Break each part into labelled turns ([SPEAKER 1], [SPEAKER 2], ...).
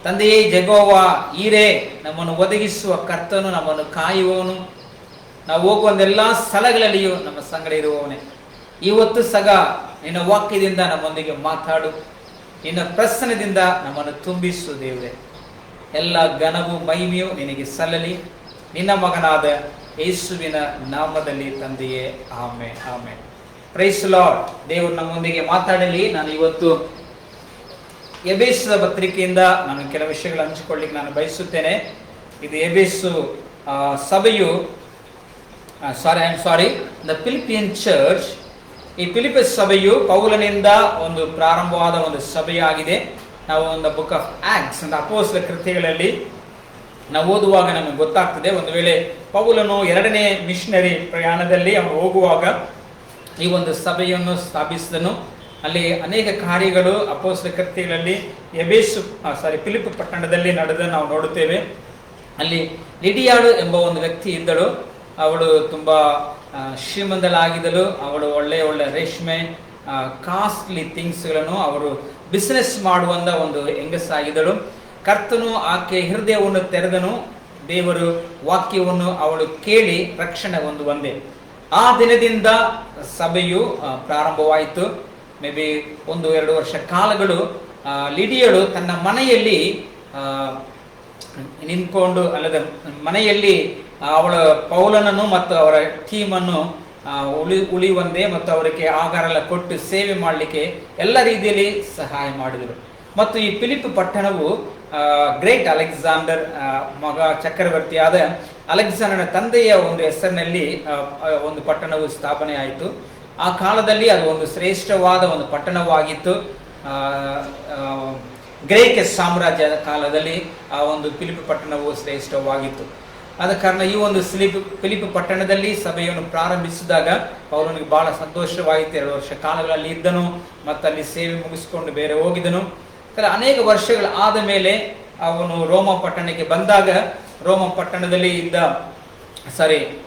[SPEAKER 1] ತಂದೆಯೇ ಜೆಗೋವ ಈರೇ, ನಮ್ಮನ್ನು ಒದಗಿಸುವ ಕರ್ತನು, ನಮ್ಮನ್ನು ಕಾಯುವವನು, ನಾವು ಹೋಗುವಂದೆಲ್ಲ ಸ್ಥಳಗಳಲ್ಲಿಯೂ ನಮ್ಮ ಸಂಗಡ ಇರುವವನೇ. ಇವತ್ತು ಸಹ ನಿನ್ನ ವಾಕ್ಯದಿಂದ ನಮ್ಮೊಂದಿಗೆ ಮಾತಾಡು, ನಿನ್ನ ಪ್ರಸನ್ನದಿಂದ ನಮ್ಮನ್ನು ತುಂಬಿಸು ದೇವರೇ. ಎಲ್ಲ ಘನವು ಮಹಿಮೆಯು ನಿನಗೆ ಸಲ್ಲಲಿ, ನಿನ್ನ ಮಗನಾದ ಯೇಸುವಿನ ನಾಮದಲ್ಲಿ ತಂದೆಯೇ, ಆಮೆನ್ ಆಮೆನ್. Price lord. ದೇವರು ನಮ್ಮೊಂದಿಗೆ ಮಾತಾಡಲಿ. ನಾನು ಇವತ್ತು ಎಬೇಸದ ಪತ್ರಿಕೆಯಿಂದ ನಾನು ಕೆಲವು ವಿಷಯಗಳು ಹಂಚಿಕೊಳ್ಳಿಕ್ಕೆ ನಾನು ಬಯಸುತ್ತೇನೆ. ಇದು ಎಬೇಸು ಸಭೆಯು ದ ಫಿಲಿಪಿಯನ್ ಚರ್ಚ್. ಈ ಫಿಲಿಪಸ್ ಸಭೆಯು ಪೌಲನಿಂದ ಒಂದು ಪ್ರಾರಂಭವಾದ ಒಂದು ಸಭೆಯಾಗಿದೆ. ನಾವು ಒಂದು ಬುಕ್ ಆಫ್ ಆಕ್ಟ್ಸ್ ಅಂತ ಅಪೊಸ್ತಲರ ಕೃತ್ಯಗಳಲ್ಲಿ ನಾವು ಓದುವಾಗ ನಮಗೆ ಗೊತ್ತಾಗ್ತದೆ. ಒಂದು ವೇಳೆ ಪೌಲನು 2ನೇ ಮಿಷನರಿ ಪ್ರಯಾಣದಲ್ಲಿ ಅವನು ಹೋಗುವಾಗ ಈ ಒಂದು ಸಭೆಯನ್ನು ಸ್ಥಾಪಿಸಿದನು. ಅಲ್ಲಿ ಅನೇಕ ಕಾರ್ಯಗಳು ಅಪೊಸ್ತಲರ ಕೃತ್ಯಗಳಲ್ಲಿ ಫಿಲಿಪ್ ಪಟ್ಟಣದಲ್ಲಿ ನಡೆದ ನಾವು ನೋಡುತ್ತೇವೆ. ಅಲ್ಲಿ ಲಿಡಿಯಾಳು ಎಂಬ ಒಂದು ವ್ಯಕ್ತಿ ಇದ್ದಳು. ಅವಳು ತುಂಬಾ ಶ್ರೀಮಂತಳಾಗಿದ್ದಳು. ಅವಳು ಒಳ್ಳೆ ರೇಷ್ಮೆ ಕಾಸ್ಟ್ಲಿ ಥಿಂಗ್ಸ್ಗಳನ್ನು ಅವರು ಬಿಸಿನೆಸ್ ಮಾಡುವಂತ ಒಂದು ಹೆಂಗಸಾಗಿದ್ದಳು. ಕರ್ತನು ಆಕೆ ಹೃದಯವನ್ನು ತೆರೆದನು. ದೇವರು ವಾಕ್ಯವನ್ನು ಅವಳು ಕೇಳಿ ರಕ್ಷಣೆ ಹೊಂದುವಂತೆ ಆ ದಿನದಿಂದ ಸಭೆಯು ಪ್ರಾರಂಭವಾಯಿತು. ಮೇ ಬಿ 1-2 ವರ್ಷ ಕಾಲಗಳು ಲಿಡಿಯಳು ತನ್ನ ಮನೆಯಲ್ಲಿ ನಿಂತ್ಕೊಂಡು, ಅಲ್ಲದೆ ಮನೆಯಲ್ಲಿ ಅವಳ ಪೌಲನನ್ನು ಮತ್ತು ಅವರ ಟೀಮನ್ನು ಉಳಿಯುವಂತೆ ಮತ್ತು ಅವರಿಗೆ ಆಹಾರ ಎಲ್ಲ ಕೊಟ್ಟು ಸೇವೆ ಮಾಡಲಿಕ್ಕೆ ಎಲ್ಲ ರೀತಿಯಲ್ಲಿ ಸಹಾಯ ಮಾಡಿದರು. ಮತ್ತು ಈ ಫಿಲಿಪ್ ಪಟ್ಟಣವು ಗ್ರೇಟ್ ಅಲೆಕ್ಸಾಂಡರ್ ಮಗ ಚಕ್ರವರ್ತಿಯಾದ ಅಲೆಕ್ಸಾಂಡರ್ನ ತಂದೆಯ ಒಂದು ಹೆಸರಿನಲ್ಲಿ ಒಂದು ಪಟ್ಟಣವು ಸ್ಥಾಪನೆ ಆಯಿತು. ಆ ಕಾಲದಲ್ಲಿ ಅದು ಒಂದು ಶ್ರೇಷ್ಠವಾದ ಒಂದು ಪಟ್ಟಣವಾಗಿತ್ತು. ಗ್ರೀಕ್ ಸಾಮ್ರಾಜ್ಯದ ಕಾಲದಲ್ಲಿ ಆ ಒಂದು ಫಿಲಿಪ್ ಪಟ್ಟಣವು ಶ್ರೇಷ್ಠವಾಗಿತ್ತು. ಆದ ಕಾರಣ ಈ ಒಂದು ಫಿಲಿಪ್ ಪಟ್ಟಣದಲ್ಲಿ ಸಭೆಯನ್ನು ಪ್ರಾರಂಭಿಸಿದಾಗ ಪೌಲನಿಗೆ ಬಹಳ ಸಂತೋಷವಾಯಿತು. 2 ವರ್ಷ ಕಾಲಗಳಲ್ಲಿ ಇದ್ದನು ಮತ್ತು ಅಲ್ಲಿ ಸೇವೆ ಮುಗಿಸಿಕೊಂಡು ಬೇರೆ ಹೋಗಿದ್ದನು. ಅನೇಕ ವರ್ಷಗಳ ಆದ ಮೇಲೆ ಅವನು ರೋಮ ಪಟ್ಟಣಕ್ಕೆ ಬಂದಾಗ,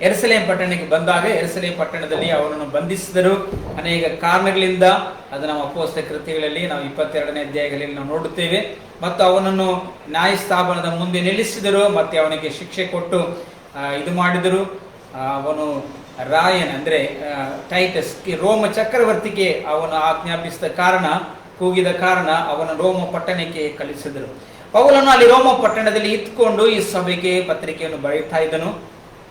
[SPEAKER 1] ಯೆರೂಸಲೇಮ್ ಪಟ್ಟಣಕ್ಕೆ ಬಂದಾಗ ಯೆರೂಸಲೇಮ್ ಪಟ್ಟಣದಲ್ಲಿ ಅವನನ್ನು ಬಂಧಿಸಿದರು ಅನೇಕ ಕಾರಣಗಳಿಂದ. ಅದು ನಮ್ಮ ಅಪೊಸ್ತಲರ ಕೃತ್ಯಗಳಲ್ಲಿ ನಾವು 22ನೇ ಅಧ್ಯಾಯಗಳಲ್ಲಿ ನಾವು ನೋಡುತ್ತೇವೆ. ಮತ್ತು ಅವನನ್ನು ನ್ಯಾಯಸ್ಥಾಪನದ ಮುಂದೆ ನಿಲ್ಲಿಸಿದರು ಮತ್ತು ಅವನಿಗೆ ಶಿಕ್ಷೆ ಕೊಟ್ಟು ಇದು ಮಾಡಿದರು. ಅವನು ರಾಯನ್ ಅಂದ್ರೆ ಟೈಟಸ್ ರೋಮ ಚಕ್ರವರ್ತಿಗೆ ಅವನು ಆಜ್ಞಾಪಿಸಿದ ಕಾರಣ, ಕೂಗಿದ ಕಾರಣ ಅವನ ರೋಮ ಪಟ್ಟಣಕ್ಕೆ ಕಳಿಸಿದರು. ಪೌಲನು ಅಲ್ಲಿ ರೋಮ ಪಟ್ಟಣದಲ್ಲಿ ಇದ್ದುಕೊಂಡು ಈ ಸಭೆಗೆ ಪತ್ರಿಕೆಯನ್ನು ಬರೆಯುತ್ತಾ ಇದ್ದನು.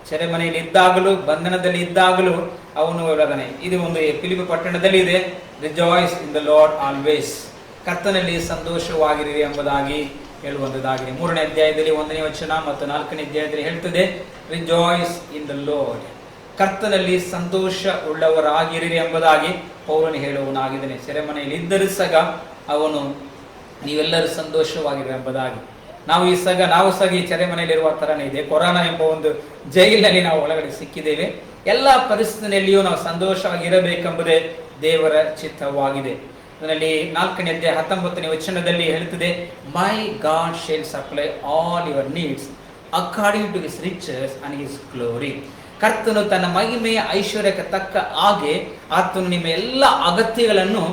[SPEAKER 1] ಸೆರೆಮನೆಯಲ್ಲಿ ಇದ್ದಾಗಲೂ, ಬಂಧನದಲ್ಲಿ ಇದ್ದಾಗಲೂ ಅವನು ಹೇಳದನೆ. ಇದು ಒಂದು ಫಿಲಿಪ್ ಪಟ್ಟಣದಲ್ಲಿ ಇದೆ, rejoice in the lord always, ಕರ್ತನಲ್ಲಿ ಸಂತೋಷವಾಗಿರಿ ಎಂಬುದಾಗಿ ಹೇಳುವಂಥದ್ದಾಗಿದೆ. 3ನೇ ಅಧ್ಯಾಯದಲ್ಲಿ 1ನೇ ವಚನ ಮತ್ತು 4ನೇ ಅಧ್ಯಾಯದಲ್ಲಿ ಹೇಳ್ತದೆ, ರಿಜಾಯ್ಸ್ ಇನ್ ದ ಲಾರ್ಡ್, ಕರ್ತನಲ್ಲಿ ಸಂತೋಷ ಉಳ್ಳವರಾಗಿರಿ ಎಂಬುದಾಗಿ ಪೌಲನು ಹೇಳುವನಾಗಿದ್ದಾನೆ. ಸೆರೆಮನೆಯಲ್ಲಿ ಇದ್ದರೂ ಸಹ ಅವನು ನೀವೆಲ್ಲರೂ ಸಂತೋಷವಾಗಿರಿ ಎಂಬುದಾಗಿ. ನಾವು ಸಹ ಈ ಸೆರೆಮನೆಯಲ್ಲಿರುವ ತರನೇ ಇದೆ. ಕೊರೋನಾ ಎಂಬ ಒಂದು ಜೈಲಿನಲ್ಲಿ ನಾವು ಒಳಗಡೆ ಸಿಕ್ಕಿದ್ದೇವೆ. ಎಲ್ಲ ಪರಿಸ್ಥಿತಿಯಲ್ಲಿಯೂ ನಾವು ಸಂತೋಷವಾಗಿರಬೇಕೆಂಬುದೇ ದೇವರ ಚಿತ್ತವಾಗಿದೆ. ಅದರಲ್ಲಿ 4ನೇ ಅಧ್ಯಾಯ 19ನೇ ವಚನದಲ್ಲಿ ಹೇಳ್ತದೆ, my God shall supply all your needs according to his riches and his glory. ಕರ್ತನು ತನ್ನ ಮಹಿಮೆಯ ಐಶ್ವರ್ಯಕ್ಕೆ ತಕ್ಕ ಹಾಗೆ ಆತನು ನಿಮ್ಮ ಎಲ್ಲ ಅಗತ್ಯಗಳನ್ನು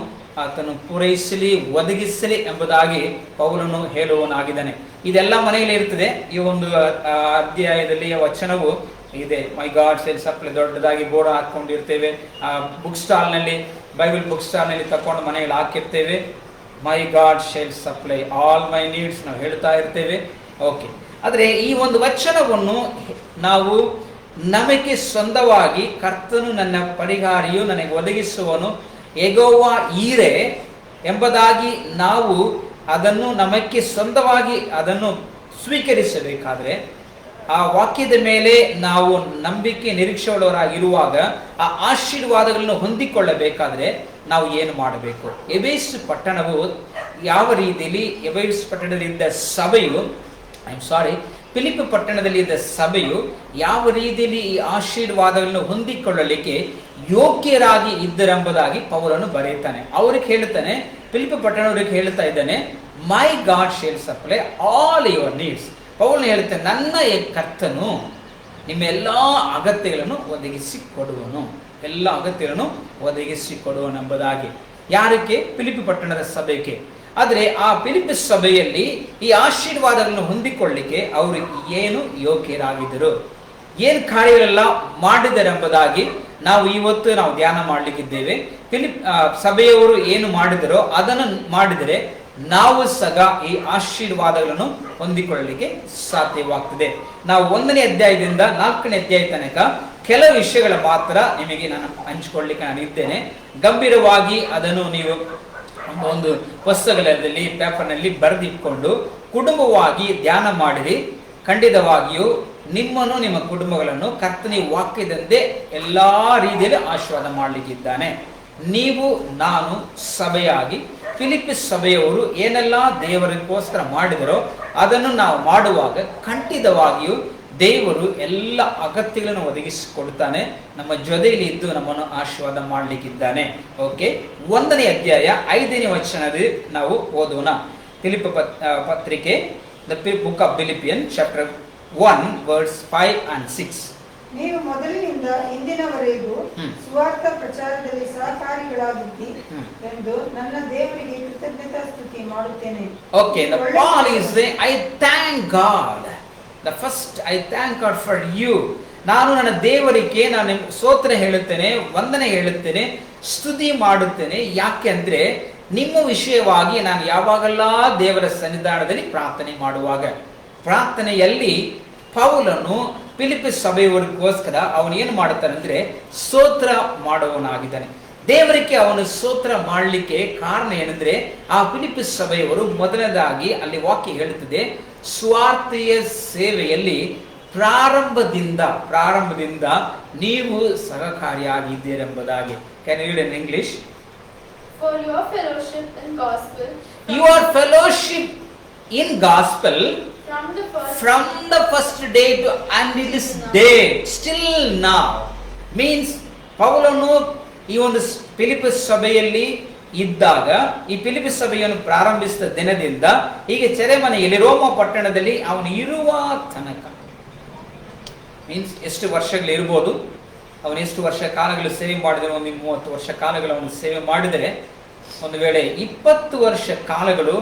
[SPEAKER 1] ಆತನು ಪೂರೈಸಲಿ, ಒದಗಿಸಲಿ ಎಂಬುದಾಗಿ ಪೌಲನು ಹೇಳುವನಾಗಿದ್ದಾನೆ. ಇದೆಲ್ಲ ಮನೆಯಲ್ಲಿ ಇರ್ತದೆ. ಈ ಒಂದು ಅಧ್ಯಾಯದಲ್ಲಿ ವಚನವು ಇದೆ. ಮೈ ಗಾಡ್ ಶೇಲ್ ಸಪ್ಲೈ ದೊಡ್ಡದಾಗಿ ಬೋರ್ಡ್ ಹಾಕೊಂಡಿರ್ತೇವೆ. ಬುಕ್ ಸ್ಟಾಲ್ ನಲ್ಲಿ, ಬೈಬಲ್ ಬುಕ್ ಸ್ಟಾಲ್ ನಲ್ಲಿ ತಕೊಂಡು ಮನೆಯಲ್ಲಿ ಹಾಕಿರ್ತೇವೆ. My God shall supply all my needs ನಾವು ಹೇಳ್ತಾ ಇರ್ತೇವೆ. ಓಕೆ, ಆದರೆ ಈ ಒಂದು ವಚನವನ್ನು ನಾವು ನಮಗೆ ಸ್ವಂತವಾಗಿ ಕರ್ತನು ನನ್ನ ಪರಿಹಾರಿಯು, ನನಗೆ ಒದಗಿಸುವನು, ಯೆಹೋವ ಈರೆ ಎಂಬುದಾಗಿ ನಾವು ಅದನ್ನು ನಮಗೆ ಸ್ವಂತವಾಗಿ ಅದನ್ನು ಸ್ವೀಕರಿಸಬೇಕಾದ್ರೆ, ಆ ವಾಕ್ಯದ ಮೇಲೆ ನಾವು ನಂಬಿಕೆ ನಿರೀಕ್ಷೆ ಉಳ್ಳವರಾಗಿರುವಾಗ ಆ ಆಶೀರ್ವಾದಗಳನ್ನು ಹೊಂದಿಕೊಳ್ಳಬೇಕಾದ್ರೆ ನಾವು ಏನು ಮಾಡಬೇಕು? ಎಬೇಸ್ ಪಟ್ಟಣವು ಯಾವ ರೀತಿಯಲ್ಲಿ, ಎಬೇಸ್ ಪಟ್ಟಣದಲ್ಲಿದ್ದ ಸಭೆಯು ಫಿಲಿಪ್ ಪಟ್ಟಣದಲ್ಲಿ ಇದ್ದ ಸಭೆಯು ಯಾವ ರೀತಿಯಲ್ಲಿ ಈ ಆಶೀರ್ವಾದಗಳನ್ನು ಹೊಂದಿಕೊಳ್ಳಲಿಕ್ಕೆ ಯೋಗ್ಯರಾಗಿ ಇದ್ದರೆಂಬುದಾಗಿ ಪೌಲನು ಬರೆಯುತ್ತಾನೆ. ಅವ್ರಿಗೆ ಹೇಳುತ್ತಾನೆ, ಫಿಲಿಪ್ ಪಟ್ಟಣವರಿಗೆ ಹೇಳ್ತಾ ಇದ್ದಾನೆ, my God shall supply all your needs. ಪೌಲನು ಹೇಳ್ತಾನೆ, ನನ್ನ ಕರ್ತನು ನಿಮ್ಮ ಎಲ್ಲಾ ಅಗತ್ಯಗಳನ್ನು ಒದಗಿಸಿಕೊಡುವನು, ಎಲ್ಲ ಅಗತ್ಯಗಳನ್ನು ಒದಗಿಸಿಕೊಡುವನೆಂಬುದಾಗಿ. ಯಾರಿಗೆ? ಫಿಲಿಪ್ ಪಟ್ಟಣದ ಸಭೆಗೆ. ಆದರೆ ಆ ಫಿಲಿಪ್ಪಿ ಸಭೆಯಲ್ಲಿ ಈ ಆಶೀರ್ವಾದಗಳನ್ನು ಹೊಂದಿಕೊಳ್ಳಿಕ್ಕೆ ಅವರು ಏನು ಯೋಗ್ಯರಾಗಿದ್ದರು, ಏನು ಕಾರ್ಯಗಳೆಲ್ಲ ಮಾಡಿದರೆಂಬುದಾಗಿ ನಾವು ಇವತ್ತು ನಾವು ಧ್ಯಾನ ಮಾಡಲಿಕ್ಕಿದ್ದೇವೆ. ಸಭೆಯವರು ಏನು ಮಾಡಿದರೋ ಅದನ್ನು ಮಾಡಿದರೆ ನಾವು ಸಹ ಈ ಆಶೀರ್ವಾದಗಳನ್ನು ಹೊಂದಿಕೊಳ್ಳಲಿಕ್ಕೆ ಸಾಧ್ಯವಾಗ್ತದೆ. ನಾವು 1ನೇ ಅಧ್ಯಾಯದಿಂದ 4ನೇ ಅಧ್ಯಾಯ ತನಕ ಕೆಲವು ವಿಷಯಗಳ ಮಾತ್ರ ನಿಮಗೆ ನಾನು ಹಂಚಿಕೊಳ್ಳಿಕ್ಕೆ ನಾನು ಇದ್ದೇನೆ. ಗಂಭೀರವಾಗಿ ಅದನ್ನು ನೀವು ಒಂದು ಪುಸ್ತಕದಲ್ಲಿ ಪೇಪರ್ನಲ್ಲಿ ಬರೆದಿಟ್ಕೊಂಡು ಕುಟುಂಬವಾಗಿ ಧ್ಯಾನ ಮಾಡಿರಿ. ಖಂಡಿತವಾಗಿಯೂ ನಿಮ್ಮನ್ನು ನಿಮ್ಮ ಕುಟುಂಬಗಳನ್ನು ಕರ್ತನ ವಾಕ್ಯದಂತೆ ಎಲ್ಲಾ ರೀತಿಯಲ್ಲಿ ಆಶೀರ್ವಾದ ಮಾಡಲಿಕ್ಕಿದ್ದಾನೆ. ನೀವು ನಾನು ಸಭೆಯಾಗಿ ಫಿಲಿಪ್ಪಿ ಸಭೆಯವರು ಏನೆಲ್ಲ ದೇವರಿಗೋಸ್ಕರ ಮಾಡಿದರೋ ಅದನ್ನು ನಾವು ಮಾಡುವಾಗ ಖಂಡಿತವಾಗಿಯೂ ದೇವರು ಎಲ್ಲ ಅಗತ್ಯಗಳನ್ನು ಒದಗಿಸಿಕೊಡ್ತಾನೆ. ನಮ್ಮ ಜೊತೆಯಲ್ಲಿ ಇದ್ದು ನಮ್ಮನ್ನು ಆಶೀರ್ವಾದ ಮಾಡಲಿಕ್ಕಿದ್ದಾನೆ. ಓಕೆ, 1ನೇ ಅಧ್ಯಾಯ 5ನೇ ವಚನದಲ್ಲಿ ನಾವು ಓದೋಣ. ಫಿಲಿಪ್ಪ ಪತ್ರಿಕೆ, the book of ಫಿಲಿಪಿಯನ್ chapter 1 verse 5 and 6.
[SPEAKER 2] ನೀವು ಮೊದಲಿನಿಂದ ಇಂದಿನವರೆಗೂ ಸುವಾರ್ಥ ಪ್ರಚಾರದಲ್ಲಿ ಸಹಕಾರಿಗಳಾಗಿದ್ದಿ ಎಂದು ನನ್ನ ದೇವರಿಗೆ ಕೃತಜ್ಞತಾಸ್ತುತಿ ಮಾಡುತ್ತೇನೆ.
[SPEAKER 1] Okay, the Paul is saying, I thank God. The first, I thank God for you. ನಾನು ನನ್ನ ದೇವರಿಗೆ ನಾನು ಸ್ತೋತ್ರ ಹೇಳುತ್ತೇನೆ, ವಂದನೆ ಹೇಳುತ್ತೇನೆ, ಸ್ತುತಿ ಮಾಡುತ್ತೇನೆ. ಯಾಕೆ ಅಂದ್ರೆ ನಿಮ್ಮ ವಿಷಯವಾಗಿ ನಾನು ಯಾವಾಗೆಲ್ಲ ದೇವರ ಸನ್ನಿಧಾನದಲ್ಲಿ ಪ್ರಾರ್ಥನೆ ಮಾಡುವಾಗ, ಪ್ರಾರ್ಥನೆಯಲ್ಲಿ ಪೌಲನು ಫಿಲಿಪ್ಪಿ ಸಭೆಯವರಿಗೋಸ್ಕರ ಅವನು ಏನು ಮಾಡುತ್ತಾನೆ ಅಂದ್ರೆ ಸ್ತೋತ್ರ ಮಾಡುವವನಾಗಿದ್ದಾನೆ. ದೇವರಿಗೆ ಅವನು ಸ್ತೋತ್ರ ಮಾಡಲಿಕ್ಕೆ ಕಾರಣ ಏನಂದ್ರೆ ಆ ಫಿಲಿಪ್ಪಿ ಸಭೆಯವರು ಮೊದಲನೇದಾಗಿ ಅಲ್ಲಿ ವಾಕ್ಯ ಹೇಳುತ್ತದೆ, ಸ್ವಾರ್ಥೀಯ ಸೇವೆಯಲ್ಲಿ ಪ್ರಾರಂಭದಿಂದ ನೀವು ಸಹಕಾರಿಯಾಗಿದ್ದೀರೆಂಬುದಾಗಿ. Can you read in English?
[SPEAKER 3] For your fellowship in gospel,
[SPEAKER 1] your fellowship in gospel from the first day to until this day, still now, means ಪೌಲನು ಈ ಒಂದು ಫಿಲಿಪ್ಪಿ ಸಭೆಯಲ್ಲಿ ಇದ್ದಾಗ, ಈ ಫಿಲಿಪ್ಪಿ ಸಭೆಯನ್ನು ಪ್ರಾರಂಭಿಸಿದ ದಿನದಿಂದ ಹೀಗೆ ಸೆರೆಮನೆಯಲ್ಲಿ ರೋಮ ಪಟ್ಟಣದಲ್ಲಿ ಅವನು ಇರುವ ತನಕ, ಮೀನ್ಸ್ ಎಷ್ಟು ವರ್ಷಗಳು ಇರ್ಬೋದು, ಅವನು ಎಷ್ಟು ವರ್ಷ ಕಾಲಗಳು ಸೇವೆ ಮಾಡಿದರೆ, ಒಂದು 30 ವರ್ಷ ಕಾಲಗಳು ಅವನು ಸೇವೆ ಮಾಡಿದರೆ, ಒಂದು ವೇಳೆ 20 ವರ್ಷ ಕಾಲಗಳು,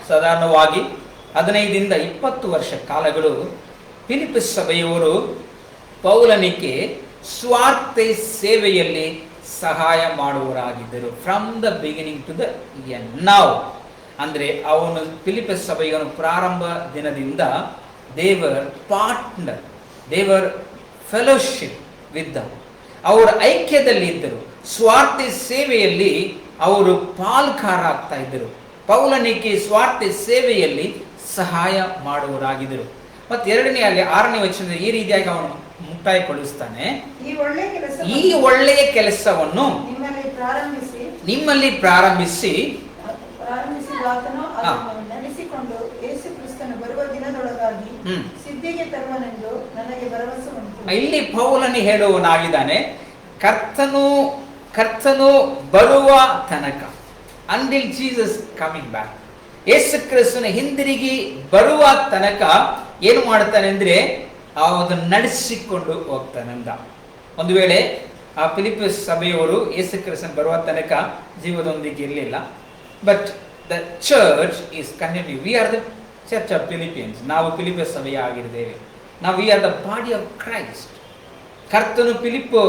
[SPEAKER 1] ಸಾಧಾರಣವಾಗಿ 15ರಿಂದ 20 ವರ್ಷ ಕಾಲಗಳು ಫಿಲಿಪ್ಪಿ ಸಭೆಯವರು ಪೌಲನಿಗೆ ಸ್ವಾರ್ಥ ಸೇವೆಯಲ್ಲಿ ಸಹಾಯ ಮಾಡುವವರಾಗಿದ್ದರು. From the beginning to the end. ನಾವು ಅಂದ್ರೆ ಅವನು ಫಿಲಿಪ್ಪಿ ಸಭೆಯನ್ನು ಪ್ರಾರಂಭ ದಿನದಿಂದ ದೇವರ್ ಪಾರ್ಟ್ನರ್, ದೇವರ್ ಫೆಲೋಶಿಪ್ ವಿತ್ ದಮ್, ಅವರ ಐಕ್ಯದಲ್ಲಿ ಇದ್ದರು. ಸ್ವಾರ್ಥ ಸೇವೆಯಲ್ಲಿ ಅವರು ಪಾಲ್ಗಾರ ಆಗ್ತಾ ಇದ್ದರು. ಪೌಲನಿಗೆ ಸ್ವಾರ್ಥ ಸೇವೆಯಲ್ಲಿ ಸಹಾಯ ಮಾಡುವವರಾಗಿದ್ದರು. ಮತ್ತೆ 2ನೇ ಅಲ್ಲಿ 6ನೇ ವಚನದಲ್ಲಿ ಈ ರೀತಿಯಾಗಿ ಅವನು ಮುಕ್ತಾಯಗೊಳಿಸ್ತಾನೆ, ಈ ಒಳ್ಳೆಯ ಕೆಲಸವನ್ನು ನಿಮ್ಮಲ್ಲಿ ಪ್ರಾರಂಭಿಸಿ
[SPEAKER 2] ನಡೆಸಿಕೊಂಡು ಯೇಸು ಕ್ರಿಸ್ತನು ಬರುವ ದಿನದೊಳಗಾಗಿ ಸಿದ್ಧಿಗೆ ತರುವನೆಂದು ನನಗೆ ಭರವಸೆ ಉಂಟು.
[SPEAKER 1] ಇಲ್ಲಿ ಪೌಲನು ಹೇಳುವನಾಗಿದ್ದಾನೆ, ಕರ್ತನು ಬರುವ ತನಕ, until Jesus coming back, ಯೇಸು ಕ್ರಿಸ್ತನ ಹಿಂದಿರುಗಿ ಬರುವ ತನಕ ಏನು ಮಾಡ್ತಾನೆ ಅಂದ್ರೆ ಅದನ್ನು ನಡೆಸಿಕೊಂಡು ಹೋಗ್ತಾನಂದ. ಒಂದು ವೇಳೆ ಆ ಫಿಲಿಪ್ಪಿ ಸಭೆಯವರು ಯೇಸು ಕ್ರಿಸ್ತನ ಬರುವ ತನಕ ಜೀವದೊಂದಿಗೆ ಇರಲಿಲ್ಲ, but the church is continue. We are the church of Philippians. ನಾವು ಫಿಲಿಪ್ಪಿ ಸಭೆಯ ಆಗಿದ್ದೇವೆ. ನಾವು we are the body of Christ. ಕರ್ತನು ಫಿಲಿಪ್ಪು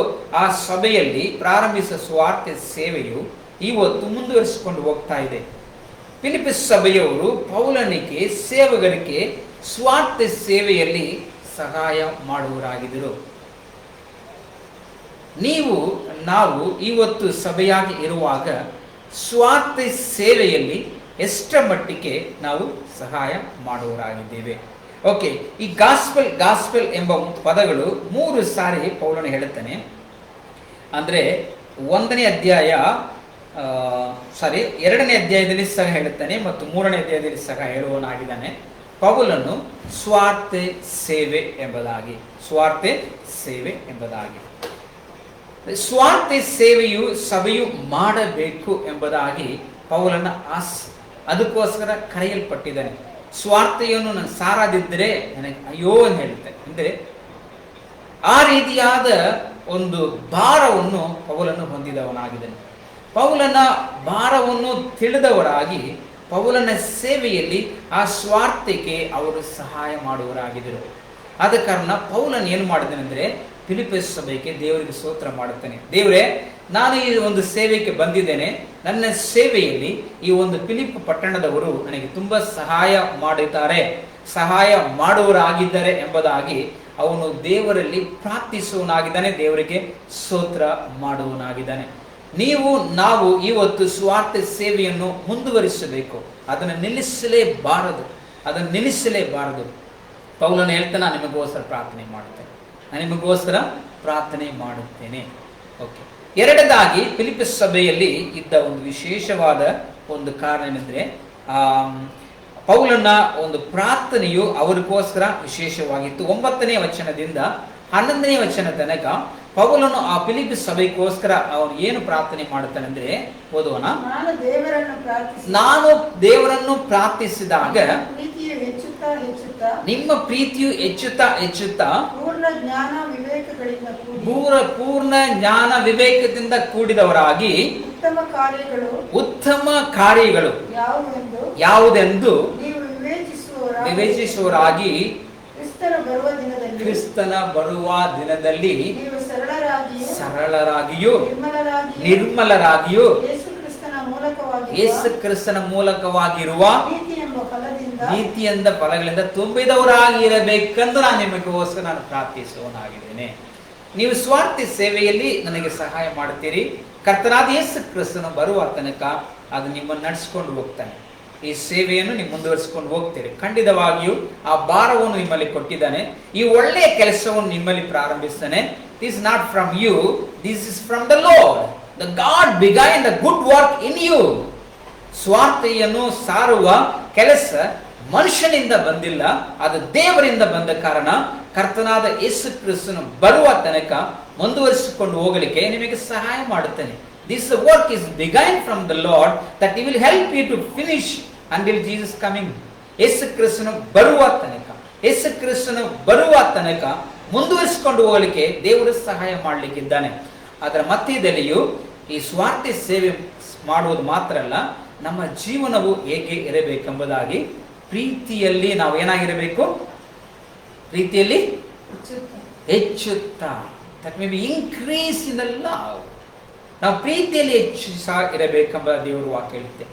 [SPEAKER 1] ಆ ಸಭೆಯಲ್ಲಿ ಪ್ರಾರಂಭಿಸಿದ ಸ್ವಾರ್ಥ ಸೇವೆಯು ಇವತ್ತು ಮುಂದುವರಿಸಿಕೊಂಡು ಹೋಗ್ತಾ ಇದೆ. ಫಿಲಿಪ್ಪಿ ಸಭೆಯವರು ಪೌಲನಿಗೆ ಸೇವಕರಿಗೆ ಸ್ವಾರ್ಥ ಸೇವೆಯಲ್ಲಿ ಸಹಾಯ ಮಾಡುವವರಾಗಿದ್ದರು. ನಾವು ಇವತ್ತು ಸಭೆಯಾಗಿ ಇರುವಾಗ ಸ್ವಾರ್ಥ ಸೇವೆಯಲ್ಲಿ ಎಷ್ಟರ ಮಟ್ಟಿಗೆ ನಾವು ಸಹಾಯ ಮಾಡುವವರಾಗಿದ್ದೇವೆ. ಓಕೆ, ಈ ಗಾಸ್ಪೆಲ್ ಎಂಬ ಪದಗಳು 3 ಸಾರಿ ಪೌಲನು ಹೇಳುತ್ತಾನೆ. ಅಂದ್ರೆ 2ನೇ ಅಧ್ಯಾಯದಲ್ಲಿ ಸಹ ಹೇಳುತ್ತಾನೆ ಮತ್ತು 3ನೇ ಅಧ್ಯಾಯದಲ್ಲಿ ಸಹ ಹೇಳುವನಾಗಿದ್ದಾನೆ. ಪೌಲನು ಸ್ವಾರ್ಥ ಸೇವೆ ಎಂಬುದಾಗಿ, ಸ್ವಾರ್ಥ ಸೇವೆಯು ಸಭೆಯು ಮಾಡಬೇಕು ಎಂಬುದಾಗಿ ಪೌಲನ ಅದಕ್ಕೋಸ್ಕರ ಕರೆಯಲ್ಪಟ್ಟಿದ್ದಾನೆ. ಸ್ವಾರ್ಥೆಯನ್ನು ನಾನು ಸಾರದಿದ್ದರೆ ನನಗೆ ಅಯ್ಯೋ ಅಂತ ಹೇಳುತ್ತೆ. ಅಂದರೆ ಆ ರೀತಿಯಾದ ಒಂದು ಭಾರವನ್ನು ಪೌಲನು ಹೊಂದಿದವನಾಗಿದ್ದಾನೆ. ಪೌಲನ ಭಾರವನ್ನು ತಿಳಿದವರಾಗಿ ಪೌಲನ ಸೇವೆಯಲ್ಲಿ ಆ ಸ್ವಾರ್ಥಕ್ಕೆ ಅವರು ಸಹಾಯ ಮಾಡುವವರಾಗಿದ್ದರು. ಆದ ಕಾರಣ ಪೌಲನ್ ಏನು ಮಾಡಿದನೆಂದ್ರೆ ಫಿಲಿಪ್ಪಿ ಸಭೆಗೆ ದೇವರಿಗೆ ಸ್ತೋತ್ರ ಮಾಡುತ್ತಾನೆ. ದೇವರೇ, ನಾನು ಈ ಒಂದು ಸೇವೆಗೆ ಬಂದಿದ್ದೇನೆ. ನನ್ನ ಸೇವೆಯಲ್ಲಿ ಈ ಒಂದು ಫಿಲಿಪ್ ಪಟ್ಟಣದವರು ನನಗೆ ತುಂಬಾ ಸಹಾಯ ಮಾಡಿದ್ದಾರೆ, ಸಹಾಯ ಮಾಡುವವರಾಗಿದ್ದಾರೆ ಎಂಬುದಾಗಿ ಅವನು ದೇವರಲ್ಲಿ ಪ್ರಾರ್ಥಿಸುವನಾಗಿದ್ದಾನೆ, ದೇವರಿಗೆ ಸ್ತೋತ್ರ ಮಾಡುವನಾಗಿದ್ದಾನೆ. ನಾವು ಇವತ್ತು ಸ್ವಾರ್ಥ ಸೇವೆಯನ್ನು ಮುಂದುವರಿಸಬೇಕು. ಅದನ್ನು ನಿಲ್ಲಿಸಲೇಬಾರದು. ಪೌಲನು ಹೇಳ್ತಾನೆ, ನಾನು ನಿಮಗೋಸ್ಕರ ಪ್ರಾರ್ಥನೆ ಮಾಡುತ್ತೇನೆ. ಓಕೆ. ಎರಡದಾಗಿ ಫಿಲಿಪ್ಪಿ ಸಭೆಯಲ್ಲಿ ಇದ್ದ ಒಂದು ವಿಶೇಷವಾದ ಒಂದು ಕಾರಣ ಏನೆಂದ್ರೆ, ಪೌಲನ ಒಂದು ಪ್ರಾರ್ಥನೆಯು ಅವರಿಗೋಸ್ಕರ ವಿಶೇಷವಾಗಿತ್ತು. 9ನೇ ವಚನದಿಂದ 11ನೇ ವಚನ ತನಕ ಪೌಲನು ಆ ಫಿಲಿಪ್ಪಿ ಸಭೆಗೋಸ್ಕರ ಅವನು ಏನು ಪ್ರಾರ್ಥನೆ ಮಾಡುತ್ತಾನೆ ಅಂದ್ರೆ, ಓದುವನ. ನಾನು ದೇವರನ್ನು ಪ್ರಾರ್ಥಿಸಿದಾಗ ನಿಮ್ಮ ಪ್ರೀತಿಯು ಹೆಚ್ಚುತ್ತಾ ಪೂರ್ಣ ಜ್ಞಾನ ವಿವೇಕದಿಂದ ಕೂಡಿದವರಾಗಿ ಉತ್ತಮ ಕಾರ್ಯಗಳು ಯಾವುದೆಂದು ವಿವೇಚಿಸುವವರಾಗಿ ಕ್ರಿಸ್ತನ ಬರುವ ದಿನದಲ್ಲಿ ಸರಳರಾಗಿಯೂ ನಿರ್ಮಲರಾಗಿಯೂ ಯೇಸು ಕ್ರಿಸ್ತನ ಮೂಲಕವಾಗಿರುವ ನೀತಿಯಂದ ಫಲಗಳಿಂದ ತುಂಬಿದವರಾಗಿರಬೇಕೆಂದು ನಾನು ಪ್ರಾರ್ಥಿಸುವನಾಗಿದ್ದೇನೆ. ನೀವು ಸ್ವಾರ್ಥಿ ಸೇವೆಯಲ್ಲಿ ನನಗೆ ಸಹಾಯ ಮಾಡುತ್ತೀರಿ. ಕರ್ತನಾದ ಯೇಸು ಕ್ರಿಸ್ತನು ಬರುವ ತನಕ ಅದು ನಿಮ್ಮನ್ನು ನಡೆಸಿಕೊಂಡು ಹೋಗ್ತಾನೆ. ಈ ಸೇವೆಯನ್ನು ನೀವು ಮುಂದುವರಿಸಿಕೊಂಡು ಹೋಗ್ತೀರಿ. ಖಂಡಿತವಾಗಿಯೂ ಆ ಭಾರವನ್ನು ನಿಮ್ಮಲ್ಲಿ ಕೊಟ್ಟಿದ್ದಾನೆ. ಈ ಒಳ್ಳೆಯ ಕೆಲಸವನ್ನು ನಿಮ್ಮಲ್ಲಿ ಪ್ರಾರಂಭಿಸ್ತಾನೆ. This is not from you, this is from the Lord. The God begin the good work in you. ಸ್ವಾರ್ಥೆಯನ್ನು ಸಾರುವ ಕೆಲಸ ಮನುಷ್ಯನಿಂದ ಬಂದಿಲ್ಲ, ಅದು ದೇವರಿಂದ ಬಂದ ಕಾರಣ ಕರ್ತನಾದ ಯೇಸು ಕ್ರಿಸ್ತನು ಬರುವ ತನಕ ಮುಂದುವರಿಸಿಕೊಂಡು ಹೋಗಲಿಕ್ಕೆ ನಿಮಗೆ ಸಹಾಯ ಮಾಡುತ್ತಾನೆ. This work is begun from the Lord, that He will help you to finish until Jesus coming. ಯೇಸು ಕ್ರಿಸ್ತನು ಬರುವ ತನಕ ಮುಂದುವರಿಸಿಕೊಂಡು ಹೋಗಲಿಕ್ಕೆ ದೇವರು ಸಹಾಯ ಮಾಡಲಿಕ್ಕಿದ್ದಾನೆ. ಅದರ ಮಧ್ಯದಲ್ಲಿಯೂ ಈ ಸ್ವಾರ್ಥಿ ಸೇವೆ ಮಾಡುವುದು ಮಾತ್ರ ಅಲ್ಲ, ನಮ್ಮ ಜೀವನವು ಹೇಗೆ ಇರಬೇಕೆಂಬುದಾಗಿ ಪ್ರೀತಿಯಲ್ಲಿ ನಾವು ಏನಾಗಿರಬೇಕು? ಪ್ರೀತಿಯಲ್ಲಿ ಹೆಚ್ಚುತ್ತಾ, that may be increase in the love. ನಾವು ಪ್ರೀತಿಯಲ್ಲಿ ಹೆಚ್ಚು ಸಹ ಇರಬೇಕೆಂಬ ದೇವರು ವಾಕ್ಯ ಹೇಳುತ್ತೆ.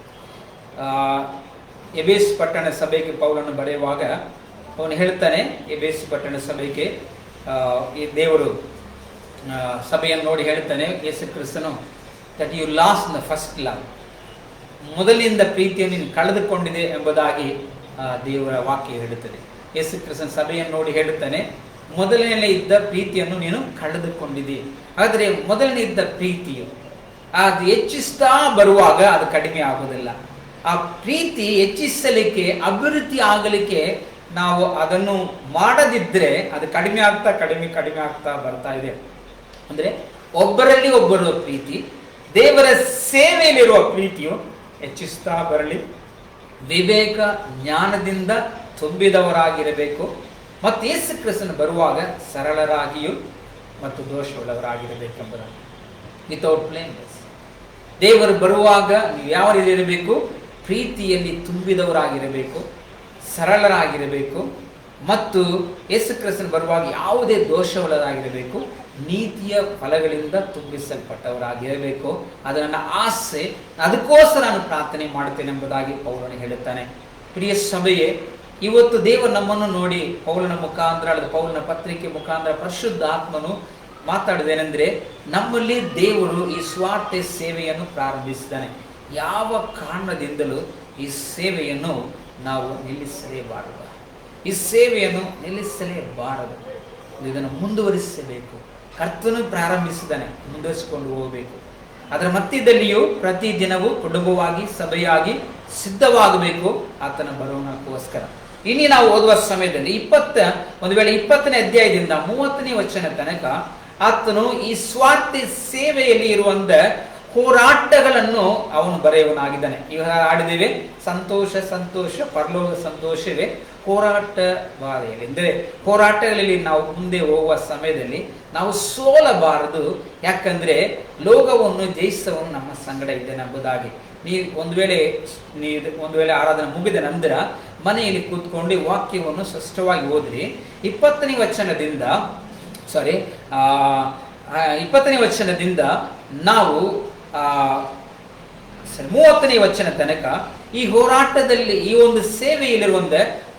[SPEAKER 1] ಎಬೇಸ್ ಪಟ್ಟಣ ಸಭೆಗೆ ಪೌಲನು ಬರೆಯುವಾಗ ಅವನು ಹೇಳ್ತಾನೆ, ಎಬೇಸ್ ಪಟ್ಟಣ ಸಭೆಗೆ ಈ ದೇವರು ಸಭೆಯನ್ನು ನೋಡಿ ಹೇಳ್ತಾನೆ, ಯೇಸು ಕ್ರಿಸ್ತನು, that you lost the first love. ಮೊದಲಿನಿಂದ ಪ್ರೀತಿಯನ್ನು ನೀನು ಕಳೆದುಕೊಂಡಿದೆ ಎಂಬುದಾಗಿ ದೇವರ ವಾಕ್ಯ ಹೇಳುತ್ತದೆ. ಯೇಸು ಕ್ರಿಸ್ತನ ಸಭೆಯನ್ನು ನೋಡಿ ಹೇಳುತ್ತಾನೆ, ಮೊದಲನೇ ಇದ್ದ ಪ್ರೀತಿಯನ್ನು ನೀನು ಕಳೆದುಕೊಂಡಿದೆ. ಆದರೆ ಮೊದಲನೇ ಇದ್ದ ಪ್ರೀತಿಯು ಅದು ಹೆಚ್ಚಿಸ್ತಾ ಬರುವಾಗ ಅದು ಕಡಿಮೆ ಆಗುವುದಿಲ್ಲ. ಆ ಪ್ರೀತಿ ಹೆಚ್ಚಿಸಲಿಕ್ಕೆ, ಅಭಿವೃದ್ಧಿ ಆಗಲಿಕ್ಕೆ ನಾವು ಅದನ್ನು ಮಾಡದಿದ್ರೆ ಅದು ಕಡಿಮೆ ಆಗ್ತಾ ಬರ್ತಾ ಇದೆ. ಅಂದ್ರೆ ಒಬ್ಬರಲ್ಲಿ ಒಬ್ಬರ ಪ್ರೀತಿ, ದೇವರ ಸೇವೆಯಲ್ಲಿರುವ ಪ್ರೀತಿಯು ಹೆಚ್ಚಿಸ್ತಾ ಬರಲಿ. ವಿವೇಕ ಜ್ಞಾನದಿಂದ ತುಂಬಿದವರಾಗಿರಬೇಕು. ಮತ್ತು ಯೇಸು ಕ್ರಿಸ್ತನು ಬರುವಾಗ ಸರಳರಾಗಿಯೂ ಮತ್ತು ದೋಷವುಳ್ಳವರಾಗಿರಬೇಕೆಂಬುದಾಗಿ, ವಿತೌಟ್ ಬ್ಲೇಮ್ಲೆಸ್. ದೇವರು ಬರುವಾಗ ನೀವು ಯಾವ ರೀತಿ ಇರಬೇಕು? ಪ್ರೀತಿಯಲ್ಲಿ ತುಂಬಿದವರಾಗಿರಬೇಕು, ಸರಳರಾಗಿರಬೇಕು. ಮತ್ತು ಯೇಸು ಕ್ರಿಸ್ತನು ಬರುವಾಗ ಯಾವುದೇ ದೋಷವುಳ್ಳದಾಗಿರಬೇಕು, ನೀತಿಯ ಫಲಗಳಿಂದ ತುಂಬಿಸಲ್ಪಟ್ಟವರಾಗಿರಬೇಕು. ಅದು ನನ್ನ ಆಸೆ, ಅದಕ್ಕೋಸ್ಕರ ನಾನು ಪ್ರಾರ್ಥನೆ ಮಾಡುತ್ತೇನೆ ಎಂಬುದಾಗಿ ಪೌಲನು ಹೇಳುತ್ತಾನೆ. ಪ್ರಿಯ ಸಭೆಯೇ, ಇವತ್ತು ದೇವರು ನಮ್ಮನ್ನು ನೋಡಿ ಪೌಲನ ಮುಖಾಂತರ, ಪೌಲನ ಪತ್ರಿಕೆ ಮುಖಾಂತರ ಪರಿಶುದ್ಧ ಆತ್ಮನು ಮಾತಾಡಿದೇನೆಂದ್ರೆ, ನಮ್ಮಲ್ಲಿ ದೇವರು ಈ ಸ್ವಾರ್ಥ ಸೇವೆಯನ್ನು ಪ್ರಾರಂಭಿಸಿದ್ದಾನೆ. ಯಾವ ಕಾರಣದಿಂದಲೂ ಈ ಸೇವೆಯನ್ನು ನಾವು ನಿಲ್ಲಿಸಲೇಬಾರದು. ಈ ಸೇವೆಯನ್ನು ನಿಲ್ಲಿಸಲೇಬಾರದು, ಇದನ್ನು ಮುಂದುವರಿಸಬೇಕು. ಕರ್ತನು ಪ್ರಾರಂಭಿಸಿದ್ದಾನೆ, ಮುಂದುವರಿಸಿಕೊಂಡು ಹೋಗಬೇಕು. ಅದರ ಮಧ್ಯದಲ್ಲಿಯೂ ಪ್ರತಿ ದಿನವೂ ಕುಟುಂಬವಾಗಿ, ಸಭೆಯಾಗಿ ಸಿದ್ಧವಾಗಬೇಕು ಆತನ ಬರೋಣಕ್ಕೋಸ್ಕರ. ಇನ್ನು ನಾವು ಓದುವ ಸಮಯದಲ್ಲಿ 20ನೇ ಅಧ್ಯಾಯದಿಂದ 30ನೇ ವಚನ ತನಕ ಆತನು ಈ ಸ್ವಾರ್ಥಿ ಸೇವೆಯಲ್ಲಿ ಇರುವಂತ ಹೋರಾಟಗಳನ್ನು ಅವನು ಬರೆಯುವನಾಗಿದ್ದಾನೆ. ಈಗ ಆಡಿದ್ದೇವೆ, ಸಂತೋಷ ಸಂತೋಷ ಪರಲೋಕ ಸಂತೋಷವೇ ಹೋರಾಟ ಬಾಧೆಯಲ್ಲಿ. ಅಂದರೆ ಹೋರಾಟಗಳಲ್ಲಿ ನಾವು ಮುಂದೆ ಹೋಗುವ ಸಮಯದಲ್ಲಿ ನಾವು ಸೋಲಬಾರದು. ಯಾಕಂದ್ರೆ ಲೋಕವನ್ನು ಜಯಿಸುವವನು ನಮ್ಮ ಸಂಗಡ ಇದ್ದೇನೆ ಎಂಬುದಾಗಿ. ಒಂದು ವೇಳೆ ಆರಾಧನೆ ಮುಗಿದ ನಂತರ ಮನೆಯಲ್ಲಿ ಕೂತ್ಕೊಂಡು ವಾಕ್ಯವನ್ನು ಸ್ಪಷ್ಟವಾಗಿ ಓದ್ರಿ. 20ನೇ ವಚನದಿಂದ ನಾವು 30ನೇ ವಚನ ತನಕ ಈ ಹೋರಾಟದಲ್ಲಿ, ಈ ಒಂದು ಸೇವೆಯಲ್ಲಿರುವಂತ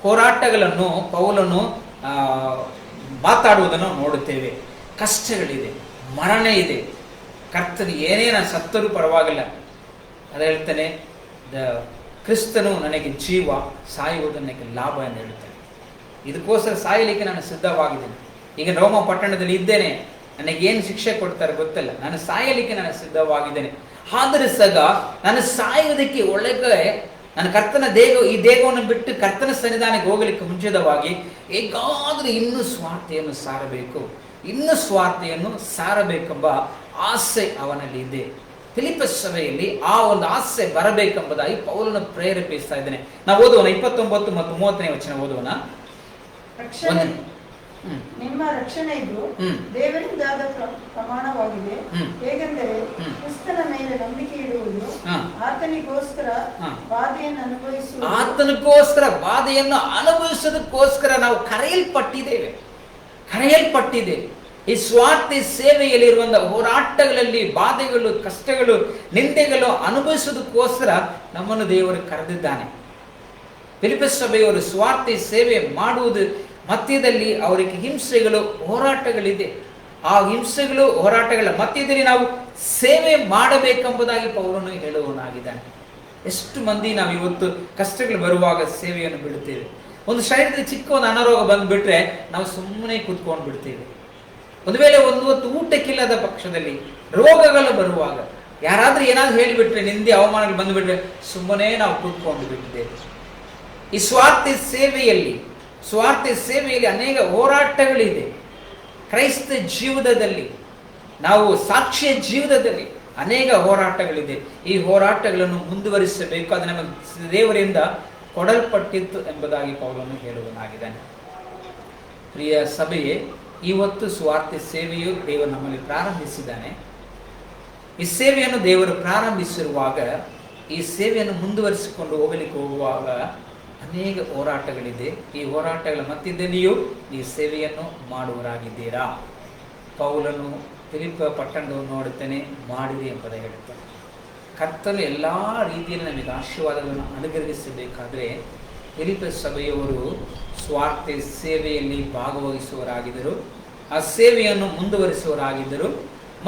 [SPEAKER 1] ಹೋರಾಟಗಳನ್ನು ಪೌಲನು ಮಾತಾಡುವುದನ್ನು ನೋಡುತ್ತೇವೆ. ಕಷ್ಟಗಳಿದೆ, ಮರಣ ಇದೆ, ಕರ್ತನು ಏನೇನ ಸತ್ತರೂ ಪರವಾಗಿಲ್ಲ ಅದ ಹೇಳ್ತಾನೆ. ಕ್ರಿಸ್ತನು ನನಗೆ ಜೀವ, ಸಾಯುವುದು ನನಗೆ ಲಾಭ ಎಂದು ಹೇಳ್ತಾನೆ. ಇದಕ್ಕೋಸ್ಕರ ಸಾಯಲಿಕ್ಕೆ ನಾನು ಸಿದ್ಧವಾಗಿದ್ದೇನೆ. ಈಗ ರೋಮ ಪಟ್ಟಣದಲ್ಲಿ ಇದ್ದೇನೆ, ನನಗೇನು ಶಿಕ್ಷೆ ಕೊಡ್ತಾರೆ ಗೊತ್ತಿಲ್ಲ, ನಾನು ಸಾಯಲಿಕ್ಕೆ ನಾನು ಸಿದ್ಧವಾಗಿದ್ದೇನೆ. ಆದರೂ ಸಹ ನಾನು ಸಾಯುವುದಕ್ಕೆ ಒಳಗೆ ನನ್ನ ಕರ್ತನ ಈ ದೇಹವನ್ನು ಬಿಟ್ಟು ಕರ್ತನ ಸನ್ನಿಧಾನಕ್ಕೆ ಹೋಗಲಿಕ್ಕೆ ಮುಂಚಿತವಾಗಿ ಹೇಗಾದರೂ ಇನ್ನೂ ಸ್ವಾರ್ಥೆಯನ್ನು ಸಾರಬೇಕೆಂಬ ಆಸೆ ಅವನಲ್ಲಿ ಇದೆ. ಫಿಲಿಪ್ಪ ಸಭೆಯಲ್ಲಿ ಆ ಒಂದು ಆಸೆ ಬರಬೇಕೆಂಬುದಾಗಿ ಪೌಲನು ಪ್ರೇರೇಪಿಸ್ತಾ ಇದ್ದೇನೆ. ನಾವು ಓದುವನ 29 ಮತ್ತು 30ನೇ ವಚನ ಓದುವನ.
[SPEAKER 2] ನಿಮ್ಮ ರಕ್ಷಣೆಯು ದೇವರಿಂದಾದ ಪ್ರಮಾಣವಾಗಿದೆ. ಹೇಗೆಂದರೆ ಕ್ರಿಸ್ತನ ಮೇಲೆ ನಂಬಿಕೆ ಇಡುವುದು ಆತನಿಗೋಸ್ಕರ ಬಾಧೆಯನ್ನು ಅನುಭವಿಸುವುದಕ್ಕೋಸ್ಕರ ನಾವು ಕರೆಯಲ್ಪಟ್ಟಿದ್ದೇವೆ. ಈ ಸ್ವಾರ್ಥಿ ಸೇವೆಯಲ್ಲಿರುವಂತಹ ಹೋರಾಟಗಳಲ್ಲಿ ಬಾಧೆಗಳು, ಕಷ್ಟಗಳು, ನಿಂದೆಗಳು ಅನುಭವಿಸುವುದಕ್ಕೋಸ್ಕರ ನಮ್ಮನ್ನು ದೇವರು ಕರೆದಿದ್ದಾನೆ. ಫಿಲಿಪ್ಪ ಸಭೆಯವರು ಸ್ವಾರ್ಥಿ ಸೇವೆ ಮಾಡುವುದು ಮಧ್ಯದಲ್ಲಿ ಅವರಿಗೆ ಹಿಂಸೆಗಳು, ಹೋರಾಟಗಳಿದೆ. ಆ ಹಿಂಸೆಗಳು, ಹೋರಾಟಗಳ ಮಧ್ಯದಲ್ಲಿ ನಾವು ಸೇವೆ ಮಾಡಬೇಕೆಂಬುದಾಗಿ ಪೌಲನು ಹೇಳುವನಾಗಿದ್ದಾನೆ. ಎಷ್ಟು ಮಂದಿ ನಾವು ಇವತ್ತು ಕಷ್ಟಗಳು ಬರುವಾಗ ಸೇವೆಯನ್ನು ಬಿಡುತ್ತೇವೆ. ಒಂದು ಶರೀರದಲ್ಲಿ ಚಿಕ್ಕ ಒಂದು ಅನಾರೋಗ್ಯ ಬಂದುಬಿಟ್ರೆ ನಾವು ಸುಮ್ಮನೆ ಕೂತ್ಕೊಂಡು ಬಿಡ್ತೇವೆ. ಒಂದು ವೇಳೆ ಒಂದು ಹೊತ್ತು ಊಟಕ್ಕಿಲ್ಲದ ಪಕ್ಷದಲ್ಲಿ ರೋಗಗಳು ಬರುವಾಗ ಯಾರಾದ್ರೂ ಏನಾದ್ರು ಹೇಳಿಬಿಟ್ರೆ, ನಿಂದೆ ಅವಮಾನಗಳು ಬಂದುಬಿಟ್ರೆ ಸುಮ್ಮನೆ ನಾವು ಕೂತ್ಕೊಂಡು ಬಿಟ್ಟಿದ್ದೇವೆ. ಈ ಸ್ವಾರ್ಥಿ ಸೇವೆಯಲ್ಲಿ ಅನೇಕ ಹೋರಾಟಗಳಿದೆ. ಕ್ರೈಸ್ತ ಜೀವಿತದಲ್ಲಿ, ನಾವು ಸಾಕ್ಷ್ಯ ಜೀವಿತದಲ್ಲಿ ಅನೇಕ ಹೋರಾಟಗಳಿದೆ. ಈ ಹೋರಾಟಗಳನ್ನು ಮುಂದುವರಿಸಬೇಕು, ಅದು ನಮಗೆ ದೇವರಿಂದ ಕೊಡಲ್ಪಟ್ಟಿತ್ತು ಎಂಬುದಾಗಿ ಪೌಲನು ಹೇಳುವನಾಗಿದ್ದಾನೆ. ಪ್ರಿಯ ಸಭೆಯೇ, ಇವತ್ತು ಸ್ವಾರ್ಥಿ ಸೇವೆಯು ದೇವರು ನಮ್ಮಲ್ಲಿ ಪ್ರಾರಂಭಿಸಿದ್ದಾನೆ. ಈ ಸೇವೆಯನ್ನು ದೇವರು ಪ್ರಾರಂಭಿಸಿರುವಾಗ, ಈ ಸೇವೆಯನ್ನು ಮುಂದುವರಿಸಿಕೊಂಡು ಹೋಗುವಾಗ ಅನೇಕ ಹೋರಾಟಗಳಿದೆ. ಈ ಹೋರಾಟಗಳ ಮಧ್ಯದಲ್ಲಿಯೂ ಈ ಸೇವೆಯನ್ನು ಮಾಡುವರಾಗಿದ್ದೀರಾ. ಪೌಲನು ಫಿಲಿಪ್ಪ ಪಟ್ಟಣವನ್ನು ನೋಡುತ್ತೇನೆ, ಮಾಡಿರಿ ಎಂಬುದಾಗಿ ಹೇಳುತ್ತಾನೆ. ಕರ್ತನು ಎಲ್ಲ ರೀತಿಯಲ್ಲಿ ನಮಗೆ ಆಶೀರ್ವಾದಗಳನ್ನು ಅನುಗ್ರಹಿಸಬೇಕಾದ್ರೆ ಫಿಲಿಪ್ಪ ಸಭೆಯವರು ಸ್ವಾರ್ಥಿ ಸೇವೆಯಲ್ಲಿ ಭಾಗವಹಿಸುವರಾಗಿದ್ದರು, ಆ ಸೇವೆಯನ್ನು ಮುಂದುವರಿಸುವರಾಗಿದ್ದರು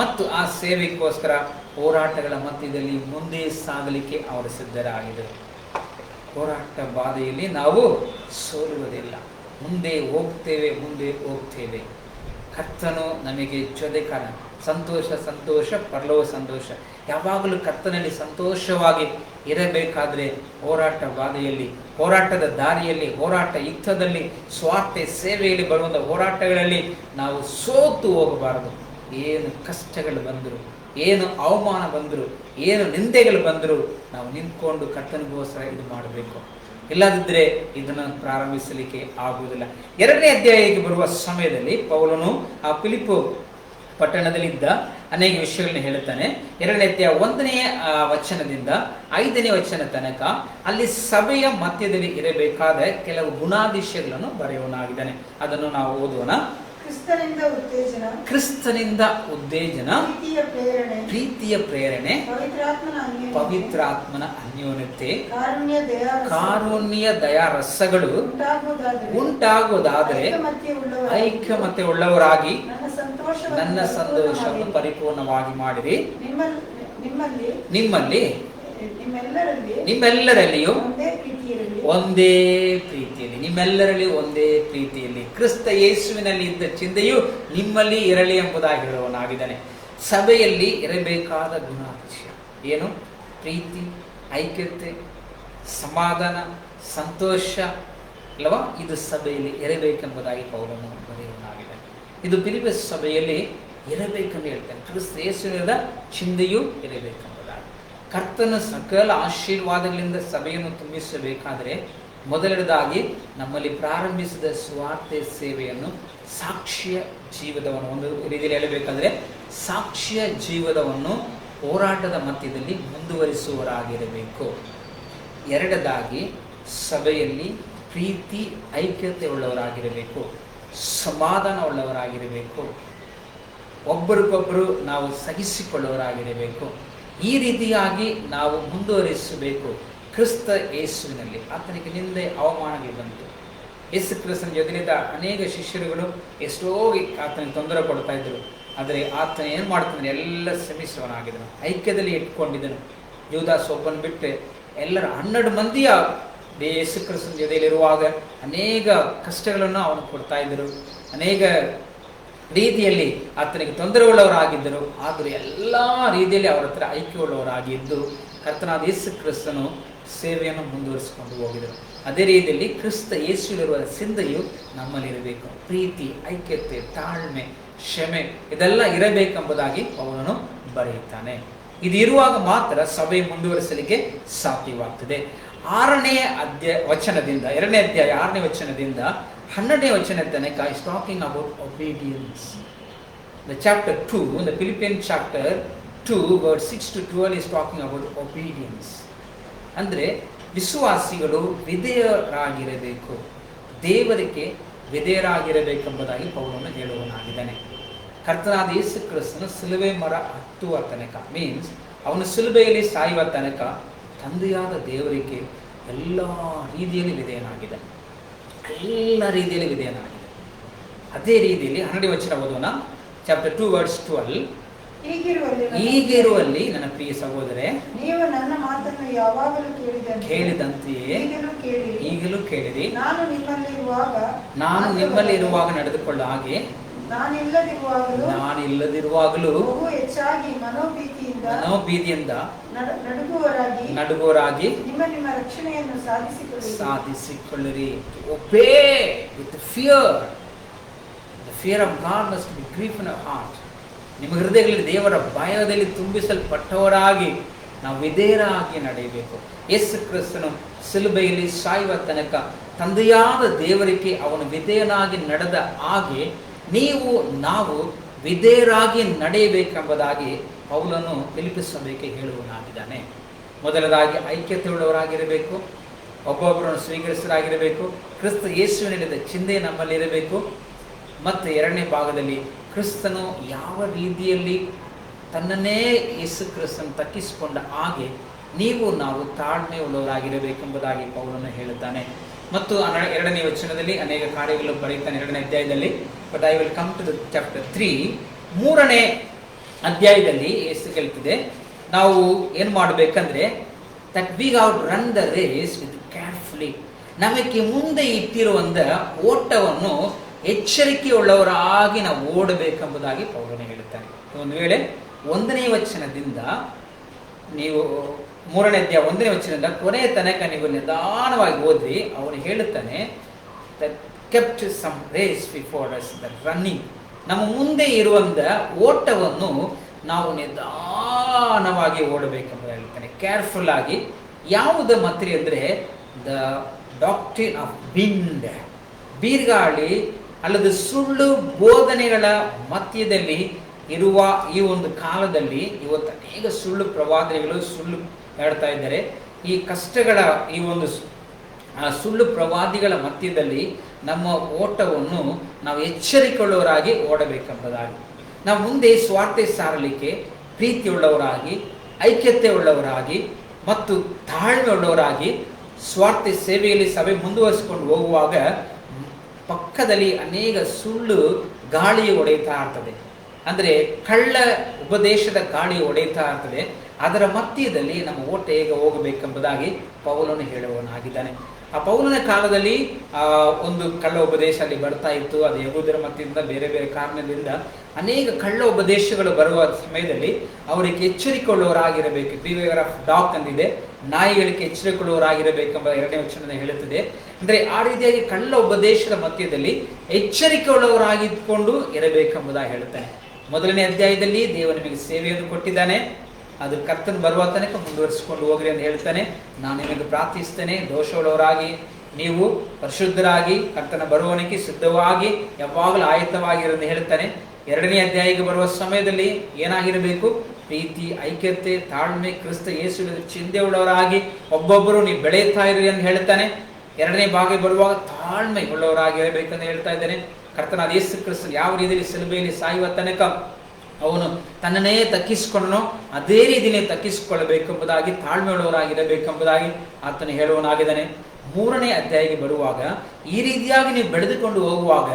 [SPEAKER 2] ಮತ್ತು ಆ ಸೇವೆಗೋಸ್ಕರ ಹೋರಾಟಗಳ ಮಧ್ಯದಲ್ಲಿ ಮುಂದೆ ಸಾಗಲಿಕ್ಕೆ ಅವರು ಸಿದ್ಧರಾಗಿದ್ದರು. ಹೋರಾಟ ಬಾಧೆಯಲ್ಲಿ ನಾವು ಸೋಲುವುದಿಲ್ಲ, ಮುಂದೆ ಹೋಗ್ತೇವೆ. ಕರ್ತನು ನಮಗೆ ಜೊತೆಕಾಲ. ಸಂತೋಷ ಪರಲೋಕ ಸಂತೋಷ. ಯಾವಾಗಲೂ ಕರ್ತನಲ್ಲಿ ಸಂತೋಷವಾಗಿ ಇರಬೇಕಾದ್ರೆ ಹೋರಾಟ ಬಾಧೆಯಲ್ಲಿ, ಹೋರಾಟದ ದಾರಿಯಲ್ಲಿ, ಹೋರಾಟ ಯುದ್ಧದಲ್ಲಿ, ಸ್ವಾರ್ಥಿ ಸೇವೆಯಲ್ಲಿ ಬರುವಂಥ ಹೋರಾಟಗಳಲ್ಲಿ ನಾವು ಸೋತು ಹೋಗಬಾರದು. ಏನು ಕಷ್ಟಗಳು ಬಂದರು, ಏನು ಅವಮಾನ ಬಂದರು, ಏನು ನಿಂದೆಗಳು ಬಂದರು, ನಾವು ನಿಂತ್ಕೊಂಡು ಕರ್ತನಿಗೋಸ್ಕರ ಇದು ಮಾಡಬೇಕು. ಇಲ್ಲದಿದ್ದರೆ ಇದನ್ನು ಪ್ರಾರಂಭಿಸಲಿಕ್ಕೆ ಆಗುವುದಿಲ್ಲ. 2ನೇ ಅಧ್ಯಾಯಕ್ಕೆ ಬರುವ ಸಮಯದಲ್ಲಿ ಪೌಲನು ಆ ಫಿಲಿಪ್ಪು ಪಟ್ಟಣದಲ್ಲಿದ್ದ ಅನೇಕ ವಿಷಯಗಳನ್ನ ಹೇಳುತ್ತಾನೆ. 2ನೇ ಅಧ್ಯಾಯ 1ನೇ ವಚನದಿಂದ 5ನೇ ವಚನ ತನಕ ಅಲ್ಲಿ ಸಭೆಯ ಮಧ್ಯದಲ್ಲಿ ಇರಬೇಕಾದ ಕೆಲವು ಗುಣಾದಿಶಯಗಳನ್ನು ಬರೆಯುವನಾಗಿದ್ದಾನೆ. ಅದನ್ನು ನಾವು ಓದುವನ. ಕ್ರಿಸ್ತನಿಂದ ಉತ್ತೇಜನ, ಪ್ರೀತಿಯ ಪ್ರೇರಣೆ, ಪವಿತ್ರಾತ್ಮನ ಅನ್ಯೋನ್ಯತೆ, ಕಾರುಣ್ಯ ದಯಾರಸಗಳು ಉಂಟಾಗುವುದಾದರೆ ಐಕ್ಯಮತ್ಯ ಉಳ್ಳವರಾಗಿ ನನ್ನ ಸಂತೋಷವನ್ನು ಪರಿಪೂರ್ಣವಾಗಿ ಮಾಡಿರಿ. ನಿಮ್ಮೆಲ್ಲರಲ್ಲಿಯೂ ಒಂದೇ ಪ್ರೀತಿಯಲ್ಲಿ ಕ್ರಿಸ್ತ ಯೇಸುವಿನಲ್ಲಿ ಇದ್ದ ಚಿಂತೆಯು ನಿಮ್ಮಲ್ಲಿ ಇರಲಿ ಎಂಬುದಾಗಿ ಹೇಳುವನಾಗಿದ್ದಾನೆ. ಸಭೆಯಲ್ಲಿ ಇರಬೇಕಾದ ಗುಣಾತಿಶಯ ಏನು? ಪ್ರೀತಿ, ಐಕ್ಯತೆ, ಸಮಾಧಾನ, ಸಂತೋಷ ಅಲ್ಲವಾ? ಇದು ಸಭೆಯಲ್ಲಿ ಇರಬೇಕೆಂಬುದಾಗಿ ಪೌಲನು ಬರೆಯುವನಾಗಿದ್ದಾನೆ. ಇದು ಫಿಲಿಪ್ಪಿ ಸಭೆಯಲ್ಲಿ ಇರಬೇಕಂತ ಹೇಳ್ತಾನೆ. ಕ್ರಿಸ್ತ ಯೇಸುವಿನ ಚಿಂತೆಯೂ ಇರಬೇಕೆಂಬುದಾಗಿ. ಕರ್ತನ ಸಕಲ ಆಶೀರ್ವಾದಗಳಿಂದ ಸಭೆಯನ್ನು ತುಂಬಿಸಬೇಕಾದರೆ ಮೊದಲನೇದಾಗಿ ನಮ್ಮಲ್ಲಿ ಪ್ರಾರಂಭಿಸಿದ ಸ್ವಾರ್ಥ ಸೇವೆಯನ್ನು ಸಾಕ್ಷ್ಯ ಜೀವನವನ್ನು, ಒಂದು ರೀತಿಯಲ್ಲಿ ಹೇಳಬೇಕಾದ್ರೆ ಸಾಕ್ಷ್ಯ ಜೀವನವನ್ನು ಹೋರಾಟದ ಮಧ್ಯದಲ್ಲಿ ಮುಂದುವರಿಸುವವರಾಗಿರಬೇಕು. ಎರಡದಾಗಿ ಸಭೆಯಲ್ಲಿ ಪ್ರೀತಿ ಐಕ್ಯತೆ ಉಳ್ಳವರಾಗಿರಬೇಕು, ಸಮಾಧಾನ ಉಳ್ಳವರಾಗಿರಬೇಕು, ಒಬ್ಬರಿಗೊಬ್ಬರು ನಾವು ಸಹಿಸಿಕೊಳ್ಳುವವರಾಗಿರಬೇಕು. ಈ ರೀತಿಯಾಗಿ ನಾವು ಮುಂದುವರಿಸಬೇಕು. ಕ್ರಿಸ್ತ ಯೇಸುವಿನಲ್ಲಿ ಆತನಿಗೆ ನಿಂದೆ ಅವಮಾನಗಳು ಬಂತು. ಯೇಸು ಕ್ರಿಸ್ತನ ಜೊತೆಲಿದ್ದ ಅನೇಕ ಶಿಷ್ಯರುಗಳು ಎಷ್ಟೋ ಆತನಿಗೆ ತೊಂದರೆ ಕೊಡ್ತಾ ಇದ್ರು. ಆದರೆ ಆತನ ಏನು ಮಾಡ್ತಾನೆ, ಎಲ್ಲ ಶ್ರಮಿಸುವನಾಗಿದ್ದನು, ಐಕ್ಯದಲ್ಲಿ ಇಟ್ಕೊಂಡಿದ್ದನು. ಯೂದಾಸ್ ಒಬ್ಬನ ಬಿಟ್ಟು ಎಲ್ಲರ 12 ಮಂದಿಯ ಯೇಸು ಕ್ರಿಸ್ತನ ಜೊತೆಯಲ್ಲಿರುವಾಗ ಅನೇಕ ಕಷ್ಟಗಳನ್ನು ಅವನು ಕೊಡ್ತಾ ಇದ್ದರು, ಅನೇಕ ರೀತಿಯಲ್ಲಿ ಆತನಿಗೆ ತೊಂದರೆ ಉಳ್ಳವರಾಗಿದ್ದರು. ಆದರೂ ಎಲ್ಲ ರೀತಿಯಲ್ಲಿ ಅವರ ಹತ್ರ ಐಕ್ಯವುಳ್ಳವರಾಗಿದ್ದು ಕರ್ತನಾದ ಯೇಸು ಕ್ರಿಸ್ತನು ಸೇವೆಯನ್ನು ಮುಂದುವರಿಸಿಕೊಂಡು ಹೋಗಿದರು. ಅದೇ ರೀತಿಯಲ್ಲಿ ಕ್ರಿಸ್ತ ಯೇಸುವಿರುವ ಚಿಂತೆಯು ನಮ್ಮಲ್ಲಿರಬೇಕು. ಪ್ರೀತಿ, ಐಕ್ಯತೆ, ತಾಳ್ಮೆ, ಕ್ಷಮೆ ಇದೆಲ್ಲ ಇರಬೇಕೆಂಬುದಾಗಿ ಅವನು ಬರೆಯುತ್ತಾನೆ. ಇದು ಇರುವಾಗ ಮಾತ್ರ ಸಭೆ ಮುಂದುವರಿಸಲಿಕ್ಕೆ ಸಾಧ್ಯವಾಗ್ತದೆ. 6ನೇ ವಚನದಿಂದ 2ನೇ ಅಧ್ಯಾಯ 6ನೇ ವಚನದಿಂದ 12ನೇ ವಚನ ತನಕ is talking about obedience. The chapter 2, the Philippians chapter 2 verse 6 to 12 is talking about obedience. ಅಂದ್ರೆ ವಿಶ್ವಾಸಿಗಳು ವಿಧೇಯರಾಗಿರಬೇಕು, ದೇವರಿಗೆ ವಿಧೇಯರಾಗಿರಬೇಕೆಂಬುದಾಗಿ ಪೌಲನು ಹೇಳುವನಾಗಿದ್ದಾನೆ. ಕರ್ತನಾದ ಯೇಸು ಕ್ರಿಸ್ತನು ಶಿಲುಬೆ ಮರ ಹತ್ತುವ ತನಕ, ಮೀನ್ಸ್ ಅವನು ಶಿಲುಬೆಯಲ್ಲಿ ಸಾಯುವ ತನಕ ತಂದೆಯಾದ ದೇವರಿಗೆ ಎಲ್ಲ ರೀತಿಯಲ್ಲಿ ವಿಧೇಯನಾಗಿದೆ, ಎಲ್ಲ ರೀತಿಯಲ್ಲಿ ವಿಧೇಯನಾಗಿದೆ. ಅದೇ ರೀತಿಯಲ್ಲಿ 12ನೇ ವಚನ ಓದೋಣ. Chapter 2 verse 12. ಹೀಗಿರುವಲ್ಲಿ ನನ್ನ ಪ್ರಿಯ ಸಹೋದರೇ, ನೀವು ನನ್ನ ಮಾತನ್ನು ಯಾವಾಗಲೂ ಕೇಳಿದಂತೆಯೇ ಈಗಲೂ ಕೇಳಿರಿ. ನಾನು ನಿಮ್ಮಲ್ಲಿ ಇರುವಾಗ ನಡೆದುಕೊಳ್ಳ ಹಾಗೆ ನಾನಿಲ್ಲದಿರುವಾಗಲೂ ಹೆಚ್ಚಾಗಿ ಮನೋಭೀತಿಯಿಂದ ನಡುಗುವರಾಗಿ ನಿಮ್ಮ ರಕ್ಷಣೆಯನ್ನು ಸಾಧಿಸಿಕೊಳ್ಳಿರಿ. Obey with fear. The fear of God must be grief in our heart. ನಿಮ್ಮ ಹೃದಯಗಳಲ್ಲಿ ದೇವರ ಭಯದಲ್ಲಿ ತುಂಬಿಸಲ್ಪಟ್ಟವರಾಗಿ ನಾವು ವಿಧೇಯರಾಗಿ ನಡೆಯಬೇಕು. ಯೇಸು ಕ್ರಿಸ್ತನು ಶಿಲುಬೆಯಲ್ಲಿ ಸಾಯುವ ತನಕ ತಂದೆಯಾದ ದೇವರಿಗೆ ಅವನು ವಿಧೇಯನಾಗಿ ನಡೆದ ಹಾಗೆ ನಾವು ವಿಧೇಯರಾಗಿ ನಡೆಯಬೇಕೆಂಬುದಾಗಿ ಪೌಲನು ಫಿಲಿಪ್ಪಿ ಸಭೆಗೆ ಹೇಳುವನಾಗಿದ್ದಾನೆ. ಮೊದಲದಾಗಿ ಐಕ್ಯತೆ ಉಳ್ಳವರಾಗಿರಬೇಕು, ಒಬ್ಬೊಬ್ಬರನ್ನು ಸ್ವೀಕರಿಸಲಾಗಿರಬೇಕು, ಕ್ರಿಸ್ತ ಯೇಸುವಿನಲ್ಲಿದ್ದ ಚಿಂತೆ ನಮ್ಮಲ್ಲಿರಬೇಕು. ಮತ್ತು 2ನೇ ಭಾಗದಲ್ಲಿ ಕ್ರಿಸ್ತನು ಯಾವ ರೀತಿಯಲ್ಲಿ ತನ್ನನ್ನೇ ಯೇಸು ಕ್ರಿಸ್ತನು ತಗ್ಗಿಸಿಕೊಂಡ ಹಾಗೆ ನಾವು ತಾಳ್ಮೆ ಉಳ್ಳವರಾಗಿರಬೇಕೆಂಬುದಾಗಿ ಪೌಲನು ಹೇಳುತ್ತಾನೆ. ಮತ್ತು 2ನೇ ವಚನದಲ್ಲಿ ಅನೇಕ ಕಾರ್ಯಗಳು ಬರೀತಾನೆ 2ನೇ ಅಧ್ಯಾಯದಲ್ಲಿ. But I will come to the chapter 3. 3ನೇ ಅಧ್ಯಾಯದಲ್ಲಿ ಯೇಸು ಹೇಳ್ತಿದೆ, ನಾವು ಏನು ಮಾಡಬೇಕಂದ್ರೆ that we have run the race with carefully. ನಮಗೆ ಮುಂದೆ ಇಟ್ಟಿರುವಂತ ಓಟವನ್ನು ಎಚ್ಚರಿಕೆಯುಳ್ಳವರಾಗಿ ನಾವು ಓಡಬೇಕೆಂಬುದಾಗಿ ಪೌಲನು ಹೇಳುತ್ತಾನೆ. ಒಂದು ವೇಳೆ 1ನೇ ವಚನದಿಂದ ನೀವು 3ನೇ ಅಧ್ಯಾಯ 1ನೇ ವಚನದಿಂದ ಕೊನೆಯ ತನಕ ನೀವು ನಿಧಾನವಾಗಿ ಓದಿ, ಅವನು ಹೇಳುತ್ತಾನೆ that kept some race before us, the running. ನಮ್ಮ ಮುಂದೆ ಇರುವಂತ ಓಟವನ್ನು ನಾವು ನಿಧಾನವಾಗಿ ಓಡಬೇಕೆಂಬ ಹೇಳ್ತಾನೆ, ಕೇರ್ಫುಲ್ ಆಗಿ. ಯಾವುದು ಮಾತ್ರಿ ಅಂದರೆ ದ ಡಾಕ್ಟ್ರಿನ್ ಆಫ್ ವಿಂಡ್, ಬೀರ್ಗಾಳಿ ಅಲ್ಲದ ಸುಳ್ಳು ಬೋಧನೆಗಳ ಮಧ್ಯದಲ್ಲಿ ಇರುವ ಈ ಒಂದು ಕಾಲದಲ್ಲಿ ಇವತ್ತು ಅನೇಕ ಸುಳ್ಳು ಪ್ರವಾದನೆಗಳು ಸುಳ್ಳು ಹೇಳ್ತಾ ಇದ್ದಾರೆ. ಈ ಕಷ್ಟಗಳ ಈ ಒಂದು ಸುಳ್ಳು ಪ್ರವಾದಿಗಳ ಮಧ್ಯದಲ್ಲಿ ನಮ್ಮ ಓಟವನ್ನು ನಾವು ಎಚ್ಚರಿಕೊಳ್ಳುವವರಾಗಿ ಓಡಬೇಕೆಂಬುದಾಗಿ, ನಾವು ಮುಂದೆ ಸ್ವಾರ್ಥ ಸಾರಲಿಕ್ಕೆ ಪ್ರೀತಿಯುಳ್ಳವರಾಗಿ, ಐಕ್ಯತೆ ಉಳ್ಳವರಾಗಿ ಮತ್ತು ತಾಳ್ಮೆ ಉಳ್ಳವರಾಗಿ ಸ್ವಾರ್ಥ ಸೇವೆಯಲ್ಲಿ ಸಭೆ ಮುಂದುವರಿಸಿಕೊಂಡು ಹೋಗುವಾಗ ಪಕ್ಕದಲ್ಲಿ ಅನೇಕ ಸುಳ್ಳು ಗಾಳಿ ಹೊಡೆಯುತ್ತಾ ಇರ್ತದೆ, ಅಂದರೆ ಕಳ್ಳ ಉಪದೇಶದ ಗಾಳಿ ಹೊಡೆಯುತ್ತಾ ಇರ್ತದೆ. ಅದರ ಮಧ್ಯದಲ್ಲಿ ನಮ್ಮ ಓಟ ಹೇಗೆ ಹೋಗಬೇಕೆಂಬುದಾಗಿ ಪೌಲನು ಹೇಳುವನಾಗಿದ್ದಾನೆ. ಆ ಪೌಲನ ಕಾಲದಲ್ಲಿ ಒಂದು ಕಳ್ಳ ಉಪದೇಶ ಅಲ್ಲಿ ಬರ್ತಾ ಇತ್ತು. ಅದು ಯಹೂದರ ಮಧ್ಯದಿಂದ ಬೇರೆ ಬೇರೆ ಕಾರಣದಿಂದ ಅನೇಕ ಕಳ್ಳ ಉಪದೇಶಗಳು ಬರುವ ಸಮಯದಲ್ಲಿ ಅವರಿಗೆ ಎಚ್ಚರಿಕೊಳ್ಳುವವರಾಗಿರಬೇಕು. ಬಿವೇರ್ ಆಫ್ ಡಾಗ್ ಅಂದಿದೆ, ನಾಯಿಗಳಿಗೆ ಎಚ್ಚರಿಕೊಳ್ಳುವವರಾಗಿರಬೇಕೆಂಬ 2ನೇ ವಚನ ಹೇಳುತ್ತದೆ. ಅಂದರೆ ಆ ರೀತಿಯಾಗಿ ಕಳ್ಳ ಉಪದೇಶದ ಮಧ್ಯದಲ್ಲಿ ಎಚ್ಚರಿಕೆ ಉಳ್ಳವರಾಗಿದ್ದುಕೊಂಡು ಇರಬೇಕೆಂಬುದಾಗಿ ಹೇಳುತ್ತಾನೆ. ಮೊದಲನೇ ಅಧ್ಯಾಯದಲ್ಲಿ ದೇವರು ನಿಮಗೆ ಸೇವೆಯನ್ನು ಕೊಟ್ಟಿದ್ದಾನೆ, ಅದು ಕರ್ತನ ಬರುವ ತನಕ ಮುಂದುವರಿಸಿಕೊಂಡು ಹೋಗ್ರಿ ಅಂತ ಹೇಳ್ತಾನೆ. ನಾನು ನಿಮಗೆ ಪ್ರಾರ್ಥಿಸ್ತೇನೆ, ದೋಷವುಳ್ಳವರಾಗಿ ನೀವು ಪರಿಶುದ್ಧರಾಗಿ ಕರ್ತನ ಬರುವವನಿಗೆ ಸಿದ್ಧವಾಗಿ ಯಾವಾಗಲೂ ಆಯತ್ತವಾಗಿರು ಅಂತ ಹೇಳ್ತಾನೆ. ಎರಡನೇ ಅಧ್ಯಾಯಕ್ಕೆ ಬರುವ ಸಮಯದಲ್ಲಿ ಏನಾಗಿರಬೇಕು? ಪ್ರೀತಿ, ಐಕ್ಯತೆ, ತಾಳ್ಮೆ, ಕ್ರಿಸ್ತ ಯೇಸುವಿನ ಚಿಂತೆ ಉಳ್ಳವರಾಗಿ ಒಬ್ಬೊಬ್ಬರು ನೀವು ಬೆಳೆಯುತ್ತಾ ಇರಿ ಅಂತ ಹೇಳ್ತಾನೆ. ಎರಡನೇ ಭಾಗ ಬರುವಾಗ ತಾಳ್ಮೆ ಉಳ್ಳವರಾಗಿರಬೇಕಂತ ಹೇಳ್ತಾ ಇದ್ದಾನೆ. ಕರ್ತನಾದ ಯೇಸು ಕ್ರಿಸ್ತ ಯಾವ ರೀತಿಯಲ್ಲಿ ಶಿಲುಬೆಯಲ್ಲಿ ಸಾಯುವ ತನಕ ಅವನು ತನ್ನನ್ನೇ ತಗ್ಗಿಸಿಕೊಂಡನು, ಅದೇ ರೀತಿಯೇ ತಗ್ಗಿಸಿಕೊಳ್ಳಬೇಕೆಂಬುದಾಗಿ, ತಾಳ್ಮೆ ಉಳ್ಳವರಾಗಿರಬೇಕೆಂಬುದಾಗಿ ಆತನು ಹೇಳುವನಾಗಿದ್ದಾನೆ. ಮೂರನೇ ಅಧ್ಯಾಯಕ್ಕೆ ಬರುವಾಗ ಈ ರೀತಿಯಾಗಿ ನೀವು ಬೆಳೆದುಕೊಂಡು ಹೋಗುವಾಗ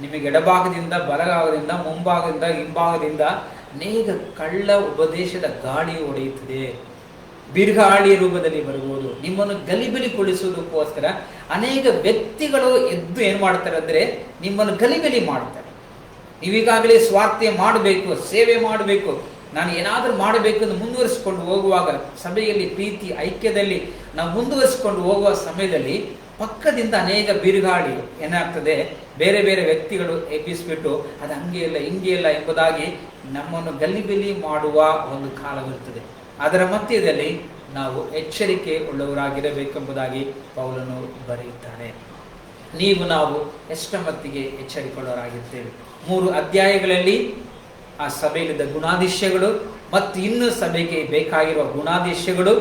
[SPEAKER 2] ನಿಮಗೆ ಎಡಭಾಗದಿಂದ, ಬಲಭಾಗದಿಂದ, ಮುಂಭಾಗದಿಂದ, ಹಿಂಭಾಗದಿಂದ ಅನೇಕ ಕಳ್ಳ ಉಪದೇಶದ ಗಾಳಿ ಹೊಡೆಯುತ್ತದೆ. ಬಿರುಗಾಳಿ ರೂಪದಲ್ಲಿ ಬರಬಹುದು. ನಿಮ್ಮನ್ನು ಗಲಿಬಿಲಿಗೊಳಿಸುವುದಕ್ಕೋಸ್ಕರ ಅನೇಕ ವ್ಯಕ್ತಿಗಳು ಎದ್ದು ಏನ್ ಮಾಡ್ತಾರೆ ಅಂದ್ರೆ ನಿಮ್ಮನ್ನು ಗಲಿಬಿಲಿ ಮಾಡ್ತಾರೆ. ನೀವೀಗಾಗಲೇ ಸ್ವಾರ್ಥ ಮಾಡಬೇಕು, ಸೇವೆ ಮಾಡಬೇಕು, ನಾನು ಏನಾದರೂ ಮಾಡಬೇಕು ಅಂತ ಮುಂದುವರಿಸಿಕೊಂಡು ಹೋಗುವಾಗ, ಸಭೆಯಲ್ಲಿ ಪ್ರೀತಿ ಐಕ್ಯದಲ್ಲಿ ನಾವು ಮುಂದುವರಿಸಿಕೊಂಡು ಹೋಗುವ ಸಮಯದಲ್ಲಿ ಪಕ್ಕದಿಂದ ಅನೇಕ ಬಿರುಗಾಳಿ ಏನಾಗ್ತದೆ, ಬೇರೆ ಬೇರೆ ವ್ಯಕ್ತಿಗಳು ಎಬ್ಬಿಸ್ಬಿಟ್ಟು ಅದು ಹಂಗೆ ಇಲ್ಲ ಹಿಂಗೆ ಇಲ್ಲ ಎಂಬುದಾಗಿ ನಮ್ಮನ್ನು ಗಲಿಬಿಲಿ ಮಾಡುವ ಒಂದು ಕಾಲವಿರುತ್ತದೆ. ಅದರ ಮಧ್ಯದಲ್ಲಿ ನಾವು ಎಚ್ಚರಿಕೆ ಉಳ್ಳವರಾಗಿರಬೇಕೆಂಬುದಾಗಿ ಪೌಲನು ಬರೆಯುತ್ತಾನೆ. ನಾವು ಎಷ್ಟರ ಮಟ್ಟಿಗೆ ಎಚ್ಚರಿಕೊಳ್ಳೋರಾಗಿರ್ತೇವೆ? 3 ಅಧ್ಯಾಯಗಳಲ್ಲಿ ಆ ಸಭೆಯಲ್ಲಿದ್ದ ಗುಣಾದಿಶ್ಯಗಳು ಮತ್ತು ಇನ್ನು ಸಭೆಗೆ ಬೇಕಾಗಿರುವ ಗುಣಾದಿಶ್ಯಗಳು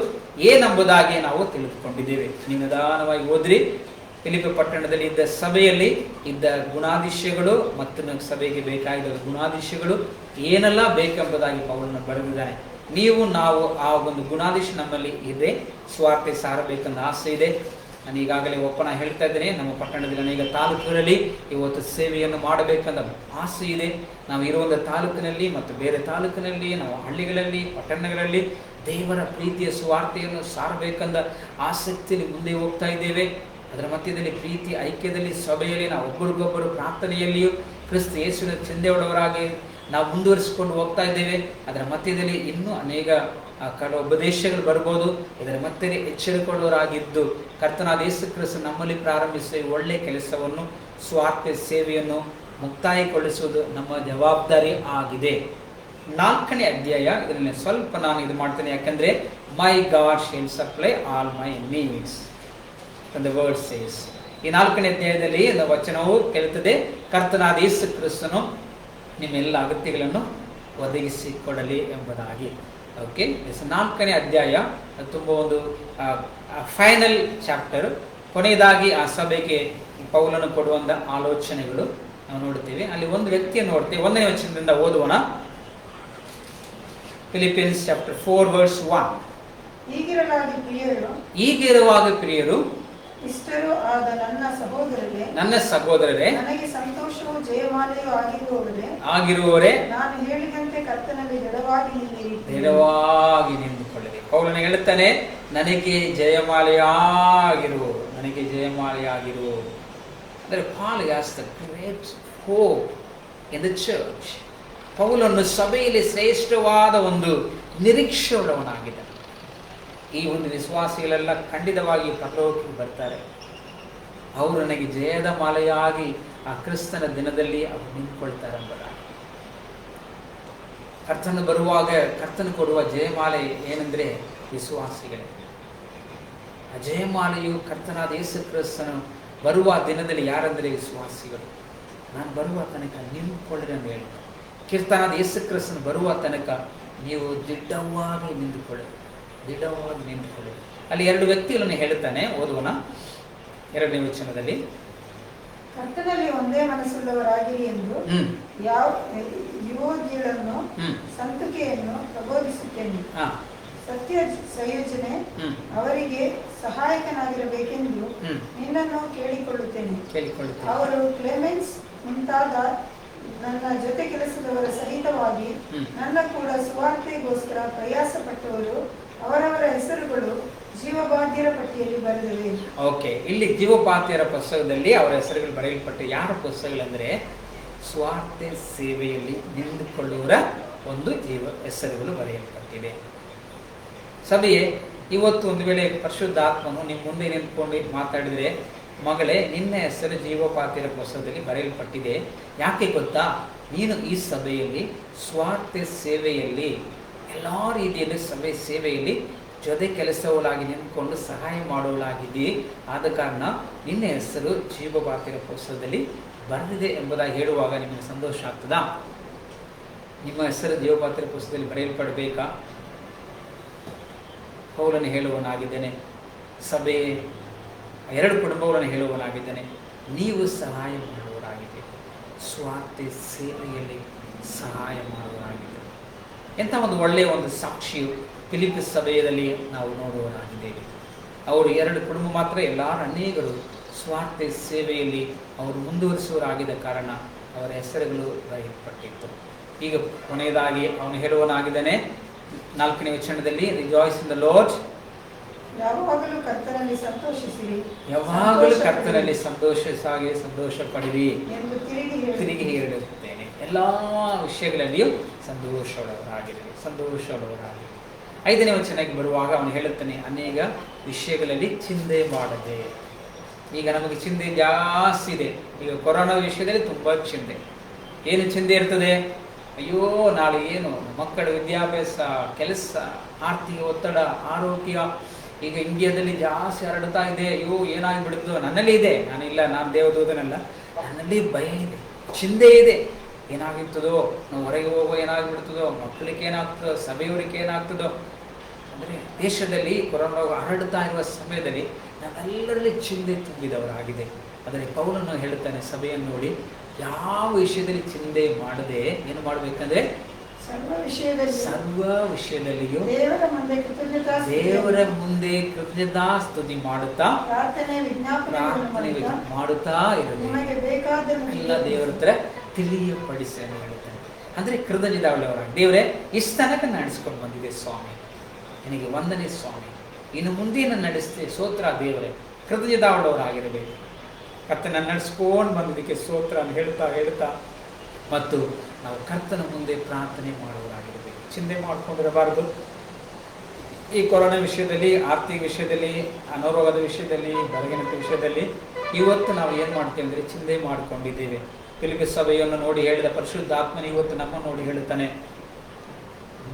[SPEAKER 2] ಏನೆಂಬುದಾಗಿ ನಾವು ತಿಳಿದುಕೊಂಡಿದ್ದೇವೆ. ನೀವು ನಿಧಾನವಾಗಿ ಓದ್ರಿ. ಫಿಲಿಪ್ಪಿ ಪಟ್ಟಣದಲ್ಲಿ ಇದ್ದ ಸಭೆಯಲ್ಲಿ ಇದ್ದ ಗುಣಾದಿಶ್ಯಗಳು ಮತ್ತು ಸಭೆಗೆ ಬೇಕಾಗಿರುವ ಗುಣಾದಿಶ್ಯಗಳು ಏನೆಲ್ಲ ಬೇಕೆಂಬುದಾಗಿ ಪೌಲನು ಬರೆದಿದ್ದಾನೆ. ನಾವು ಆ ಒಂದು ಗುಣಾದಿಶ ನಮ್ಮಲ್ಲಿ ಇದೆ. ಸ್ವಾರ್ಥ ಸಾರಬೇಕಂತ ಆಸೆ ಇದೆ. ನಾನು ಈಗಾಗಲೇ ಒಪ್ಪನ ಹೇಳ್ತಾ ಇದ್ದೇನೆ, ನಮ್ಮ ಪಟ್ಟಣದಲ್ಲಿ ಅನೇಕ ತಾಲೂಕುಗಳಲ್ಲಿ ಇವತ್ತು ಸೇವೆಯನ್ನು ಮಾಡಬೇಕಂತ ಆಸೆ ಇದೆ. ನಾವು ಇರುವಂಥ ತಾಲೂಕಿನಲ್ಲಿ ಮತ್ತು ಬೇರೆ ತಾಲೂಕಿನಲ್ಲಿ, ನಾವು ಹಳ್ಳಿಗಳಲ್ಲಿ, ಪಟ್ಟಣಗಳಲ್ಲಿ ದೇವರ ಪ್ರೀತಿಯ ಸ್ವಾರ್ಥೆಯನ್ನು ಸಾರಬೇಕಂದ ಆಸಕ್ತಿಯಲ್ಲಿ ಮುಂದೆ ಹೋಗ್ತಾ ಇದ್ದೇವೆ. ಅದರ ಮಧ್ಯದಲ್ಲಿ ಪ್ರೀತಿ ಐಕ್ಯದಲ್ಲಿ ಸಭೆಯಲ್ಲಿ ನಾವು ಒಬ್ಬರಿಗೊಬ್ಬರು ಪ್ರಾರ್ಥನೆಯಲ್ಲಿಯೂ ಕ್ರಿಸ್ತ ಯೇಸುವಿನ ಚಿಂತೆಯುಳ್ಳವರಾಗಿ ನಾವು ಮುಂದುವರಿಸಿಕೊಂಡು ಹೋಗ್ತಾ ಇದ್ದೇವೆ. ಅದರ ಮಧ್ಯದಲ್ಲಿ ಇನ್ನೂ ಅನೇಕ ಕೆಲವು ಉಪದೇಶಗಳು ಬರ್ಬೋದು. ಇದರ ಮಧ್ಯದಲ್ಲಿ ಎಚ್ಚರಿಕೊಳ್ಳೋರಾಗಿದ್ದು ಕರ್ತನಾದ ಯೇಸು ಕ್ರಿಸ್ತ ನಮ್ಮಲ್ಲಿ ಪ್ರಾರಂಭಿಸಿ ಒಳ್ಳೆ ಕೆಲಸವನ್ನು, ಸ್ವಾರ್ಥ ಸೇವೆಯನ್ನು ಮುಕ್ತಾಯಗೊಳಿಸುವುದು ನಮ್ಮ ಜವಾಬ್ದಾರಿ ಆಗಿದೆ. 4ನೇ ಅಧ್ಯಾಯ, ಇದರಲ್ಲಿ ಸ್ವಲ್ಪ ನಾನು ಇದು ಮಾಡ್ತೇನೆ, ಯಾಕಂದ್ರೆ my God shall supply all my needs the word says. ಈ 4ನೇ ಅಧ್ಯಾಯದಲ್ಲಿ ವಚನವು ಕೇಳುತ್ತದೆ, ಕರ್ತನಾದ ಯೇಸು ಕ್ರಿಸ್ತನು ನಿಮ್ಮೆಲ್ಲ ಅಗತ್ಯಗಳನ್ನು ಒದಗಿಸಿಕೊಡಲಿ ಎಂಬುದಾಗಿ. ಓಕೆ, 4ನೇ ಅಧ್ಯಾಯ ತುಂಬ ಒಂದು ಫೈನಲ್ ಚಾಪ್ಟರ್. ಕೊನೆಯದಾಗಿ ಆ ಸಭೆಗೆ ಪೌಲನು ಕೊಡುವಂಥ ಆಲೋಚನೆಗಳು ನಾವು ನೋಡ್ತೇವೆ. ಅಲ್ಲಿ ಒಂದು ವ್ಯಕ್ತಿಯನ್ನು ನೋಡ್ತೇವೆ. 1ನೇ ವಚನದಿಂದ ಓದುವಣ. Philippians chapter 4 verse 1. ಹೀಗಿರುವಾಗ ಪ್ರಿಯರು,
[SPEAKER 4] ಇಷ್ಟರೂ ಆದ ನನ್ನ
[SPEAKER 2] ಸಹೋದರರೇ,
[SPEAKER 4] ನನಗೆ ಸಂತೋಷವೂ ಜಯಮಾಲೆಯೂ
[SPEAKER 2] ಆಗಿರುವವರೇ,
[SPEAKER 4] ನಾನು ಹೇಳಿದಂತೆ ಕರ್ತನಲ್ಲಿ ದೃಢವಾಗಿ
[SPEAKER 2] ನಿಂತುಕೊಳ್ಳಿರಿ. ಪೌಲನು ಹೇಳುತ್ತಾನೆ, ನನಗೆ ಜಯಮಾಲೆಯಾಗಿರುವವರು, ನನಗೆ ಜಯಮಾಲೆಯಾಗಿರುವವರು. ಅಂದರೆ Paul has the great hope in the church. ಪೌಲನು ಸಭೆಯಲ್ಲಿ ಶ್ರೇಷ್ಠವಾದ ಒಂದು ನಿರೀಕ್ಷೆ ಉಳ್ಳವನಾಗಿದ್ದ. ಈ ಒಂದು ವಿಶ್ವಾಸಿಗಳೆಲ್ಲ ಖಂಡಿತವಾಗಿ ಪರಲೋಕಕ್ಕೆ ಬರ್ತಾರೆ. ಅವರು ನನಗೆ ಜಯದ ಮಾಲೆಯಾಗಿ ಆ ಕ್ರಿಸ್ತನ ದಿನದಲ್ಲಿ ಅವರು ನಿಂತ್ಕೊಳ್ತಾರೆ ಎಂಬುದಾಗಿ. ಕರ್ತನ ಬರುವಾಗ ಕರ್ತನ ಕೊಡುವ ಜಯಮಾಲೆ ಏನೆಂದರೆ ವಿಶ್ವಾಸಿಗಳೇ. ಆ ಜಯಮಾಲೆಯು ಕರ್ತನಾದ ಯೇಸು ಕ್ರಿಸ್ತನು ಬರುವ ದಿನದಲ್ಲಿ ಯಾರಂದರೆ ವಿಶ್ವಾಸಿಗಳು. ನಾನು ಬರುವ ತನಕ ನಿಂತ್ಕೊಳ್ಳಿರಿ ಅಂತ ಹೇಳ್ತಾರೆ. ಕೀರ್ತನಾದ ಯೇಸು ಕ್ರಿಸ್ತನು ಬರುವ ತನಕ ನೀವು ದಿಢವಾಗಿ ನಿಂತುಕೊಳ್ಳಿರಿ. ಅಲ್ಲಿ 2 ವ್ಯಕ್ತಿಗಳನ್ನು ಹೇಳುತ್ತಾನೆ, ಓದುವನ. 2ನೇ ವಚನದಲ್ಲಿ,
[SPEAKER 4] ಕರ್ತನಲ್ಲಿ ಒಂದೇ ಮನಸ್ಸುಳ್ಳವರಾಗಿರಿ ಎಂದು ಯುವತಿಗಳನ್ನು ಸಂತುಕೆಯನ್ನು ಪ್ರಬೋಧಿಸುತ್ತೇನೆ. ಸತ್ಯ ಸಂಯೋಜನೆ ಅವರಿಗೆ ಸಹಾಯಕನಾಗಿರಬೇಕೆಂದು ನಿನ್ನನ್ನು ಕೇಳಿಕೊಳ್ಳುತ್ತೇನೆ. ಅವರು ಕ್ಲೆಮೆನ್ಸ್ ಮುಂತಾದ ನನ್ನ ಜೊತೆ ಕೆಲಸದವರ ಸಹಿತವಾಗಿ ನನ್ನ ಕೂಡ ಸುವಾರ್ತೆಗೋಸ್ಕರ ಪ್ರಯಾಸ ಪಟ್ಟವರು ಅವರವರ ಹೆಸರುಗಳು ಜೀವಬಾಧ್ಯರ ಪಟ್ಟಿಯಲ್ಲಿ ಬರೆದಿವೆ.
[SPEAKER 2] ಓಕೆ, ಇಲ್ಲಿ ಜೀವಬಾಧ್ಯರ ಪುಸ್ತಕದಲ್ಲಿ ಅವರ ಹೆಸರುಗಳು ಬರೆಯಲ್ಪಟ್ಟು ಯಾರ ಪುಸ್ತಕಗಳಂದ್ರೆ ಸ್ವಾರ್ಥ ಸೇವೆಯಲ್ಲಿ ನಿಂತುಕೊಳ್ಳುವರ ಒಂದು ಹೆಸರುಗಳು ಬರೆಯಲ್ಪಟ್ಟಿದೆ. ಸಭೆಯೇ, ಇವತ್ತು ಒಂದು ವೇಳೆ ಪರಿಶುದ್ಧಾತ್ಮನು ನಿಮ್ಮ ಮುಂದೆ ನಿಂತ್ಕೊಂಡು ಮಾತಾಡಿದರೆ ಮಗಳೇ, ನಿನ್ನ ಹೆಸರು ಜೀವಪಾತಿರ ಪುಸ್ತಕದಲ್ಲಿ ಬರೆಯಲ್ಪಟ್ಟಿದೆ. ಯಾಕೆ ಗೊತ್ತಾ? ನೀನು ಈ ಸಭೆಯಲ್ಲಿ ಸ್ವಾರ್ಥ ಸೇವೆಯಲ್ಲಿ ಎಲ್ಲ ರೀತಿಯಲ್ಲಿ ಸಭೆ ಸೇವೆಯಲ್ಲಿ ಜೊತೆ ಕೆಲಸವಲಾಗಿ ನಿಂತ್ಕೊಂಡು ಸಹಾಯ ಮಾಡುವಲಾಗಿದ್ದಿ. ಆದ ಕಾರಣ ನಿನ್ನ ಹೆಸರು ಜೀವಪಾತಿರ ಪುಸ್ತಕದಲ್ಲಿ ಬರೆದಿದೆ ಎಂಬುದಾಗಿ ಹೇಳುವಾಗ ನಿಮಗೆ ಸಂತೋಷ ಆಗ್ತದಾ? ನಿಮ್ಮ ಹೆಸರು ಜೀವಪಾತಿರ ಪುಸ್ತಕದಲ್ಲಿ ಬರೆಯಲ್ಪಡಬೇಕಾ? ಪೌಲನು ಹೇಳುವನಾಗಿದ್ದೇನೆ, ಸಭೆ 2 ಕುಟುಂಬಗಳನ್ನು ಹೇಳುವನಾಗಿದ್ದೇನೆ, ನೀವು ಸಹಾಯ ಮಾಡುವರಾಗಿದೆ, ಸ್ವಾರ್ಥ ಸೇವೆಯಲ್ಲಿ ಸಹಾಯ ಮಾಡುವರಾಗಿದೆ. ಎಂಥ ಒಂದು ಒಳ್ಳೆಯ ಒಂದು ಸಾಕ್ಷಿಯು ಫಿಲಿಪ್ಪಿ ಸಭೆಯಲ್ಲಿ ನಾವು ನೋಡುವರಾಗಿದ್ದೇವೆ. ಅವರು 2 ಕುಟುಂಬ ಮಾತ್ರ, ಎಲ್ಲರೂ ಅನೇಕರು ಸ್ವಾರ್ಥ ಸೇವೆಯಲ್ಲಿ ಅವರು ಮುಂದುವರಿಸುವರಾಗಿದ್ದ ಕಾರಣ ಅವರ ಹೆಸರುಗಳು ಬರೆಯಲ್ಪಟ್ಟಿತ್ತು. ಈಗ ಕೊನೆಯದಾಗಿ ಅವನು ಹೇಳುವನಾಗಿದ್ದಾನೆ 4ನೇ ವಚನದಲ್ಲಿ, ರಿಜಾಯ್ಸ್ ಇನ್ ದ ಲಾರ್ಡ್,
[SPEAKER 4] ಯಾವಾಗಲೂ ಕರ್ತನಲ್ಲಿ ಸಂತೋಷಿಸಿರಿ,
[SPEAKER 2] ಯಾವಾಗಲೂ ಕರ್ತನಲ್ಲಿ ಸಂತೋಷ ಪಡಿರಿ
[SPEAKER 4] ಎಂದು
[SPEAKER 2] ತಿರುಗಿ ಹೇಳುತ್ತೇನೆ. ಎಲ್ಲ ವಿಷಯಗಳಲ್ಲಿಯೂ ಸಂತೋಷವುಳ್ಳವರಾಗಿರಿ. 5ನೇ ವಚನಕ್ಕೆ ಬರುವಾಗ ಅವನು ಹೇಳುತ್ತಾನೆ, ಅನೇಕ ವಿಷಯಗಳಲ್ಲಿ ಚಿಂತೆ ಮಾಡದೆ. ಈಗ ನಮಗೆ ಚಿಂತೆ ಜಾಸ್ತಿ ಇದೆ. ಈಗ ಕೊರೋನಾ ವಿಷಯದಲ್ಲಿ ತುಂಬ ಚಿಂತೆ. ಏನು ಚಿಂತೆ ಇರ್ತದೆ? ಅಯ್ಯೋ ನಾಳೆ ಏನು ಮಕ್ಕಳ ವಿದ್ಯಾಭ್ಯಾಸ, ಕೆಲಸ, ಆರ್ಥಿಕ ಒತ್ತಡ, ಆರೋಗ್ಯ. ಈಗ ಇಂಡಿಯಾದಲ್ಲಿ ಜಾಸ್ತಿ ಹರಡ್ತಾ ಇದೆ. ಅಯ್ಯೋ ಏನಾಗಿಬಿಡುತ್ತೋ, ನನ್ನಲ್ಲಿ ಇದೆ, ನಾನು ದೇವದೂತನಲ್ಲ, ನನ್ನಲ್ಲಿ ಭಯ ಇದೆ, ಚಿಂತೆ ಇದೆ. ಏನಾಗಿರ್ತದೋ, ನಾವು ಹೊರಗೆ ಹೋಗೋ ಏನಾಗ್ಬಿಡ್ತದೋ, ಮಕ್ಕಳಿಗೆ ಏನಾಗ್ತದೋ, ಸಭೆಯವರಿಗೆ ಏನಾಗ್ತದೋ. ಅಂದರೆ ದೇಶದಲ್ಲಿ ಕೊರೋನಾ ಹರಡ್ತಾ ಇರುವ ಸಮಯದಲ್ಲಿ ನಾವೆಲ್ಲರಲ್ಲಿ ಚಿಂತೆ ತುಂಬಿದವರಾಗಿದೆ. ಆದರೆ ಪೌಲನು ಹೇಳುತ್ತಾನೆ, ಸಭೆಯನ್ನು ನೋಡಿ ಯಾವ ವಿಷಯದಲ್ಲಿ ಚಿಂತೆ ಮಾಡದೆ ಏನು ಮಾಡಬೇಕಂದ್ರೆ ಸರ್ವ ವಿಷಯದಲ್ಲಿಯೂ ದೇವರ ಮುಂದೆ ಕೃತಜ್ಞತಾ ಸ್ತುತಿ ಮಾಡುತ್ತಾ ಪ್ರಾರ್ಥನೆ ಮಾಡುತ್ತಾ ಇರಬೇಕು. ಎಲ್ಲ ದೇವರ ಹತ್ರ ತಿಳಿಯಪಡಿಸಿ ಅಂತ ಹೇಳ್ತಾನೆ. ಅಂದರೆ ಕೃತಜ್ಞತಾವುಳ್ಳವರ ದೇವರೇ, ಇಷ್ಟು ತನಕ ನಡೆಸ್ಕೊಂಡು ಬಂದಿದೆ ಸ್ವಾಮಿ, ನನಗೆ ವಂದನೆ ಸ್ವಾಮಿ, ಇನ್ನು ಮುಂದೆ ನನ್ನ ನಡೆಸ್ತೆ ಸ್ತೋತ್ರ ದೇವರೇ. ಕೃತಜ್ಞತಾವುಳ್ಳವರಾಗಿರಬೇಕು. ಕರ್ತನ ನಡೆಸ್ಕೊಂಡು ಬಂದಿದ್ದಕ್ಕೆ ಸ್ತೋತ್ರ ಅಂತ ಹೇಳ್ತಾ ಮತ್ತು ನಾವು ಕರ್ತನ ಮುಂದೆ ಪ್ರಾರ್ಥನೆ ಮಾಡುವವರಾಗಿರಬೇಕು. ಚಿಂತೆ ಮಾಡ್ಕೊಂಡಿರಬಾರ್ದು. ಈ ಕೊರೋನಾ ವಿಷಯದಲ್ಲಿ, ಆರ್ಥಿಕ ವಿಷಯದಲ್ಲಿ, ಅನಾರೋಗ್ಯದ ವಿಷಯದಲ್ಲಿ, ಬಲಹೀನತೆ ವಿಷಯದಲ್ಲಿ ಇವತ್ತು ನಾವು ಏನು ಮಾಡ್ತೇವೆ ಅಂದರೆ ಚಿಂತೆ ಮಾಡಿಕೊಂಡಿದ್ದೇವೆ. ಫಿಲಿಪ್ಪಿ ಸಭೆಯನ್ನು ನೋಡಿ ಹೇಳಿದ ಪರಿಶುದ್ಧಾತ್ಮನ ಇವತ್ತು ನಮ್ಮ ನೋಡಿ ಹೇಳುತ್ತಾನೆ,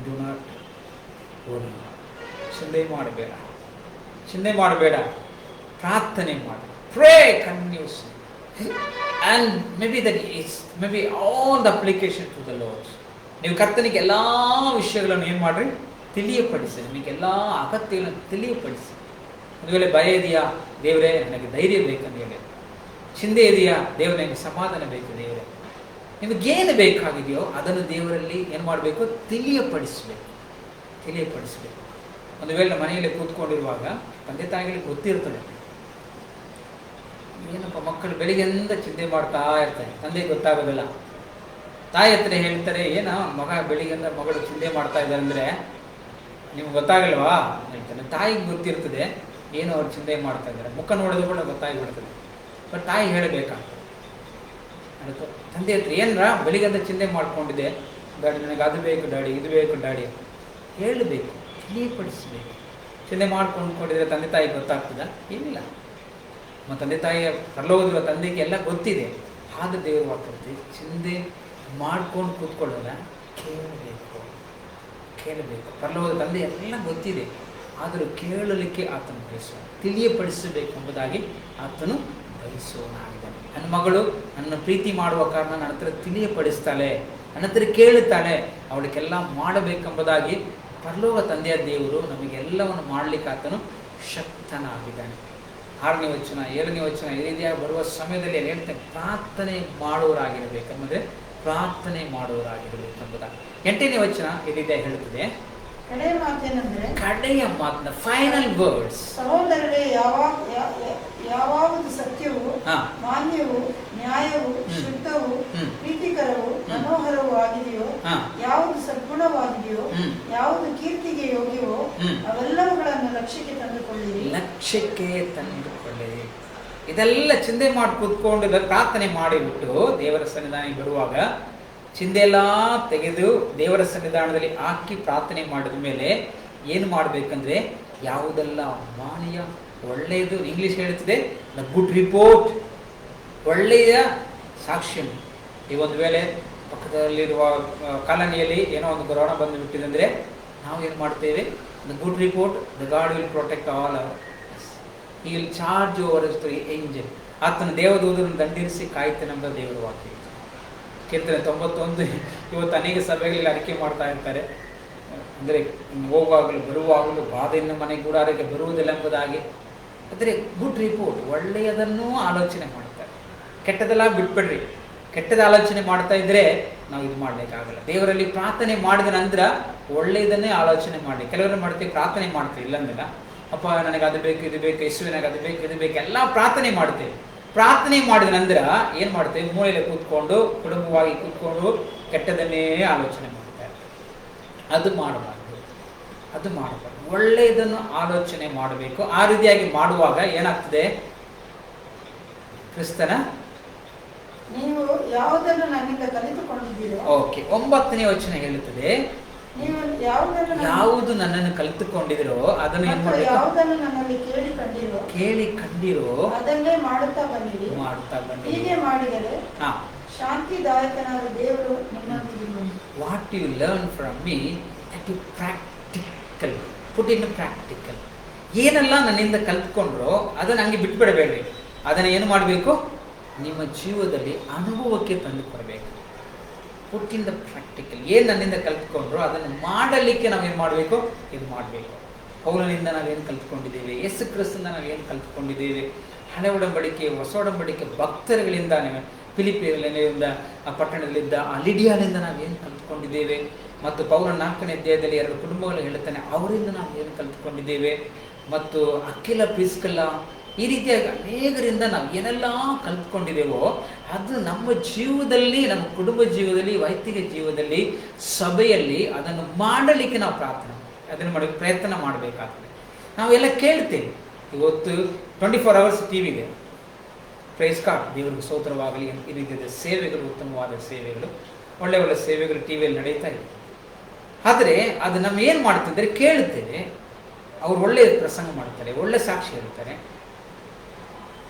[SPEAKER 2] ಡು ನಾಟ್ ವರಿ, ಚಿಂತೆ ಮಾಡಬೇಡ, ಪ್ರಾರ್ಥನೆ ಮಾಡು. Pray continuously, and maybe all the application to the Lord. ನೀವು ಕರ್ತನಿಗೆ ಎಲ್ಲ ವಿಷಯಗಳನ್ನು ಏನು ಮಾಡ್ರಿ, ತಿಳಿಯಪಡಿಸಿ. ನಿಮಗೆಲ್ಲ ಅಗತ್ಯಗಳನ್ನು ತಿಳಿಯಪಡಿಸಿ. ಒಂದು ವೇಳೆ ಭಯ ಇದೆಯಾ, ದೇವರೇ ನನಗೆ ಧೈರ್ಯ ಬೇಕಂತ ಹೇಳಿ. ಚಿಂತೆ ಇದೆಯಾ, ದೇವರೇ ನನಗೆ ಸಮಾಧಾನ ಬೇಕು. ದೇವರೇ ನಿಮಗೇನು ಬೇಕಾಗಿದೆಯೋ ಅದನ್ನು ದೇವರಲ್ಲಿ ಏನು ಮಾಡಬೇಕು, ತಿಳಿಯಪಡಿಸಬೇಕು. ಒಂದು ವೇಳೆ ಮನೆಯಲ್ಲಿ ಕೂತ್ಕೊಂಡಿರುವಾಗ ತಂದೆ ತಾಯಿಗಳಿಗೆ ಗೊತ್ತಿರ್ತದೆ, ಏನಪ್ಪ ಮಕ್ಕಳು ಬೆಳಿಗ್ಗೆಯಿಂದ ಚಿಂತೆ ಮಾಡ್ತಾ ಇರ್ತಾರೆ, ತಂದೆಗೆ ಗೊತ್ತಾಗೋದಿಲ್ಲ. ತಾಯಿ ಹತ್ರ ಹೇಳ್ತಾರೆ, ಏನ ಮಗ ಬೆಳಿಗ್ಗೆಯಿಂದ ಮಗಳು ಚಿಂತೆ ಮಾಡ್ತಾ ಇದ್ದಾರೆ ಅಂದರೆ ನಿಮ್ಗೆ ಗೊತ್ತಾಗಲ್ವಾ ಹೇಳ್ತಾನೆ. ತಾಯಿಗೆ ಗೊತ್ತಿರ್ತದೆ ಏನು ಅವ್ರು ಚಿಂತೆ ಮಾಡ್ತಾ ಇದ್ದಾರೆ, ಮುಖ ನೋಡಿದ್ರು ಕೂಡ ಗೊತ್ತಾಗಿಬಿಡ್ತದೆ. ಬಟ್ ತಾಯಿ ಹೇಳಬೇಕಾಗ್ತದೆ. ಅದಕ್ಕೆ ತಂದೆ ಹತ್ರ ಏನರ ಬೆಳಿಗ್ಗೆಯಿಂದ ಚಿಂತೆ ಮಾಡ್ಕೊಂಡಿದೆ ಡ್ಯಾಡಿ, ನನಗೆ ಅದು ಬೇಕು ಡ್ಯಾಡಿ, ಇದು ಬೇಕು ಡ್ಯಾಡಿ ಹೇಳಬೇಕು, ತಿಳಿಯಪಡಿಸಬೇಕು. ಚಿಂತೆ ಮಾಡ್ಕೊಂಡ್ಕೊಂಡಿದ್ರೆ ತಂದೆ ತಾಯಿಗೆ ಗೊತ್ತಾಗ್ತದ? ಇಲ್ಲ. ನಮ್ಮ ತಂದೆ ತಾಯಿಯ ಪರಲೋಕದ ತಂದೆಗೆ ಎಲ್ಲ ಗೊತ್ತಿದೆ. ಆದ ದೇವರು ಆಗ್ತದೆ, ಚಿಂತೆ ಮಾಡ್ಕೊಂಡು ಕೂತ್ಕೊಳ್ಳೋಲ್ಲ, ಕೇಳಬೇಕು. ಪರಲೋಕದ ತಂದೆ ಎಲ್ಲ ಗೊತ್ತಿದೆ, ಆದರೂ ಕೇಳಲಿಕ್ಕೆ ಆತನು ಬಯಸುವ, ತಿಳಿಯಪಡಿಸಬೇಕು ಎಂಬುದಾಗಿ ಆತನು ಬಯಸುವನಾಗಿದ್ದಾನೆ. ನನ್ನ ಮಗಳು ನನ್ನ ಪ್ರೀತಿ ಮಾಡುವ ಕಾರಣ ನನ್ನ ಹತ್ರ ತಿಳಿಯಪಡಿಸ್ತಾಳೆ, ನನ್ನ ಹತ್ರ ಕೇಳುತ್ತಾಳೆ, ಅವಳಿಗೆಲ್ಲ ಮಾಡಬೇಕೆಂಬುದಾಗಿ ಪರಲೋಕ ತಂದೆಯ ದೇವರು ನಮಗೆಲ್ಲವನ್ನು ಮಾಡಲಿಕ್ಕೆ ಆತನು ಶಕ್ತನಾಗಿದ್ದಾನೆ. 6ನೇ ವಚನ 7ನೇ ವಚನ ಈ ರೀತಿಯಾಗಿ ಬರುವ ಸಮಯದಲ್ಲಿ ಹೇಳ್ತೇನೆ, ಪ್ರಾರ್ಥನೆ ಮಾಡುವವರಾಗಿರಬೇಕೆಂಬುದೇ ಪ್ರಾರ್ಥನೆ ಮಾಡುವವರಾಗಿರಬೇಕೆಂಬುದಾಗಿ. 8ನೇ ವಚನ ಈ ರೀತಿಯಾಗಿ ಹೇಳುತ್ತದೆ, ಕಡೆಯ ಮಾತಿನ ಫೈನಲ್ ವರ್ಡ್ಸ್.
[SPEAKER 4] ಸಹೋದರರೇ, ಯಾವುದು ಸತ್ಯವೂ ಮಾನ್ಯವೂ ನ್ಯಾಯವೂ ಶುದ್ಧವೂ ಪ್ರೀತಿಕರವೂ ಮನೋಹರವೂ ಆಗಿದೆಯೋ, ಯಾವುದು ಸದ್ಗುಣವಾಗಿದೆಯೋ, ಯಾವುದು ಕೀರ್ತಿಗೆ ಯೋಗ್ಯವೋ ಅವೆಲ್ಲವುಗಳನ್ನು ಲಕ್ಷ್ಯಕ್ಕೆ ತಂದುಕೊಳ್ಳಿರಿ.
[SPEAKER 2] ಇದೆಲ್ಲ ಚಿಂತೆ ಮಾಡಿ ಕೂತ್ಕೊಂಡು ಪ್ರಾರ್ಥನೆ ಮಾಡಿಬಿಟ್ಟು ದೇವರ ಸನ್ನಿಧಾನಕ್ಕೆ ಬರುವಾಗ ಚಿಂದೆಲ್ಲ ತೆಗೆದು ದೇವರ ಸನ್ನಿಧಾನದಲ್ಲಿ ಹಾಕಿ ಪ್ರಾರ್ಥನೆ ಮಾಡಿದ ಮೇಲೆ ಏನು ಮಾಡಬೇಕಂದ್ರೆ ಯಾವುದೆಲ್ಲ ಮಾನ್ಯ ಒಳ್ಳೆಯದು. ಇಂಗ್ಲಿಷ್ ಹೇಳ್ತಿದೆ ದ ಗುಡ್ ರಿಪೋರ್ಟ್, ಒಳ್ಳೆಯ ಸಾಕ್ಷ್ಯ. ಈ ಒಂದು ವೇಳೆ ಪಕ್ಕದಲ್ಲಿರುವ ಕಾಲನಿಯಲ್ಲಿ ಏನೋ ಒಂದು ಕೊರೋನಾ ಬಂದು ಬಿಟ್ಟಿದೆ ಅಂದರೆ ನಾವು ಏನು ಮಾಡ್ತೇವೆ, the good report, the god will protect all our, he will charge over angel, ಆತನ ದೇವದೂತರನ್ನು ದಂಡಿರಿಸಿ ಕಾಯ್ತಾನೆಂಬ ದೇವರ ವಾಕ್ಯ. ಕೀರ್ತನೆ 91 ಇವತ್ತು ಅನೇಕ ಸಭೆಗಳಲ್ಲಿ ಅರಿಕೆ ಮಾಡ್ತಾ ಇರ್ತಾರೆ. ಅಂದರೆ ಹೋಗುವಾಗಲೂ ಬರುವಾಗಲೂ ಬಾಧೆಯಿಂದ ಮನೆ ಗೂಡಾರಕ್ಕೆ ಬರುವುದಿಲ್ಲ ಎಂಬುದಾಗಿ. ಅಂದರೆ ಗುಡ್ ರಿಪೋರ್ಟ್, ಒಳ್ಳೆಯದನ್ನೂ ಆಲೋಚನೆ ಮಾಡ್ತಾರೆ. ಕೆಟ್ಟದೆಲ್ಲ ಬಿಟ್ಬಿಡ್ರಿ. ಕೆಟ್ಟದ ಆಲೋಚನೆ ಮಾಡ್ತಾ ಇದ್ರೆ ನಾವು ಇದು ಮಾಡ್ಲಿಕ್ಕಾಗಲ್ಲ. ದೇವರಲ್ಲಿ ಪ್ರಾರ್ಥನೆ ಮಾಡಿದ ನಂತರ ಒಳ್ಳೆಯದನ್ನೇ ಆಲೋಚನೆ ಮಾಡಿ. ಕೆಲವರು ಮಾಡ್ತೀವಿ, ಪ್ರಾರ್ಥನೆ ಮಾಡ್ತೀವಿ ಇಲ್ಲಂದಿಲ್ಲ, ಅಪ್ಪ ನನಗೆ ಅದು ಬೇಕು ಇದು ಬೇಕು, ಯೇಸುವಿನಾಗ ಅದು ಬೇಕು ಇದು ಬೇಕು, ಎಲ್ಲ ಪ್ರಾರ್ಥನೆ ಮಾಡ್ತೇವೆ. ಪ್ರಾರ್ಥನೆ ಮಾಡಿದ ನಂತರ ಏನು ಮಾಡ್ತೇವೆ, ಮೂಲೆಯಲ್ಲಿ ಕೂತ್ಕೊಂಡು ಕುಟುಂಬವಾಗಿ ಕೂತ್ಕೊಂಡು ಕೆಟ್ಟದನ್ನೇ ಆಲೋಚನೆ ಮಾಡ್ತಾರೆ. ಅದು ಮಾಡಬಾರ್ದು, ಅದು ಮಾಡಬಾರ್ದು. ಒಳ್ಳೆಯದನ್ನು ಆಲೋಚನೆ ಮಾಡಬೇಕು. ಆ ರೀತಿಯಾಗಿ ಮಾಡುವಾಗ ಏನಾಗ್ತದೆ, ಕ್ರಿಸ್ತನ
[SPEAKER 4] ನೀವು ಯಾವುದನ್ನು ನನ್ನಿಂದ ಕಲಿತುಕೊಂಡಿದ್ದೀರೋ.
[SPEAKER 2] ಓಕೆ, 9ನೇ ವಚನ ಹೇಳುತ್ತದೆ,
[SPEAKER 4] ನೀವು
[SPEAKER 2] ಯಾವುದು ನನ್ನನ್ನು ಕಲಿತುಕೊಂಡಿದಿರೋ ಅದನ್ನು ಏನು ಮಾಡಬೇಕು,
[SPEAKER 4] ಯಾವುದನ್ನು ನನ್ನಲ್ಲಿ
[SPEAKER 2] ಕೇಳಿ ಕಂಡಿರೋ
[SPEAKER 4] ಅದನ್ನೇ ಮಾಡುತ್ತಾ ಬನ್ನಿರಿ. ಹೀಗೆ ಮಾಡಿದರೆ ಶಾಂತಿದಾಯಕನಾದ ದೇವರು ನಿಮ್ಮೊಂದಿಗೆ.
[SPEAKER 2] What you learn from me that you practical put in practical. ಏನೆಲ್ಲ ನನ್ನಿಂದ ಕಲ್ತ್ಕೊಂಡ್ರೋ ಅದನ್ನು ಹಂಗೆ ಬಿಟ್ಬಿಡಬೇಡ್ರಿ. ಅದನ್ನು ಏನು ಮಾಡಬೇಕು, ನಿಮ್ಮ ಜೀವದಲ್ಲಿ ಅನುಭವಕ್ಕೆ ತಂದು ಕೊಡಬೇಕು. ಪುಟ್ ಇನ್ ದ ಪ್ರಾಕ್ಟಿಕಲ್. ಏನು ನನ್ನಿಂದ ಕಲ್ತ್ಕೊಂಡ್ರು ಅದನ್ನು ಮಾಡಲಿಕ್ಕೆ ನಾವೇನು ಮಾಡಬೇಕು, ಇದು ಮಾಡಬೇಕು. ಪೌಲನಿಂದ ನಾವೇನು ಕಲ್ತ್ಕೊಂಡಿದ್ದೇವೆ, ಯೇಸು ಕ್ರಿಸ್ತನಿಂದ ನಾವೇನು ಕಲ್ತ್ಕೊಂಡಿದ್ದೇವೆ, ಹಳೆ ಒಡಂಬಡಿಕೆ ಹೊಸ ಒಡಂಬಡಿಕೆ ಭಕ್ತರುಗಳಿಂದ, ಫಿಲಿಪಿಯಿಂದ ಆ ಪಟ್ಟಣದಲ್ಲಿದ್ದ ಆ ಲಿಡಿಯಾನಿಂದ ನಾವೇನು ಕಲ್ತ್ಕೊಂಡಿದ್ದೇವೆ, ಮತ್ತು ಪೌಲನ 4ನೇ ಅಧ್ಯಾಯದಲ್ಲಿ 2 ಕುಟುಂಬಗಳು ಹೇಳುತ್ತಾನೆ, ಅವರಿಂದ ನಾವು ಏನು ಕಲ್ತ್ಕೊಂಡಿದ್ದೇವೆ, ಮತ್ತು ಅಕ್ಕಿಲ ಪ್ರಿಸ್ಕಿಲ್ಲ, ಈ ರೀತಿಯಾಗಿ ಅನೇಕರಿಂದ ನಾವು ಏನೆಲ್ಲ ಕಲ್ತ್ಕೊಂಡಿದ್ದೇವೋ ಅದು ನಮ್ಮ ಜೀವದಲ್ಲಿ, ನಮ್ಮ ಕುಟುಂಬ ಜೀವದಲ್ಲಿ, ವೈಯಕ್ತಿಕ ಜೀವದಲ್ಲಿ, ಸಭೆಯಲ್ಲಿ ಅದನ್ನು ಮಾಡಲಿಕ್ಕೆ ನಾವು ಅದನ್ನು ಮಾಡಬೇಕು, ಪ್ರಯತ್ನ ಮಾಡಬೇಕಾಗ್ತದೆ. ನಾವೆಲ್ಲ ಕೇಳ್ತೇವೆ. ಇವತ್ತು 24 hours TV ಇದೆ. ಪ್ರೈಸ್ ಕಾರ್ಡ್, ದೇವರಿಗೆ ಸ್ತೋತ್ರವಾಗಲಿ. ಈ ರೀತಿಯ ಸೇವೆಗಳು, ಉತ್ತಮವಾದ ಸೇವೆಗಳು, ಒಳ್ಳೆ ಒಳ್ಳೆ ಸೇವೆಗಳು ಟಿವಿಯಲ್ಲಿ ನಡೀತಾ ಇದೆ. ಆದರೆ ಅದು ನಮ್ಮ ಏನು ಮಾಡ್ತಿದ್ರೆ ಕೇಳ್ತೇವೆ, ಅವ್ರು ಒಳ್ಳೆಯ ಪ್ರಸಂಗ ಮಾಡ್ತಾರೆ, ಒಳ್ಳೆ ಸಾಕ್ಷಿ ಹೇಳ್ತಾರೆ,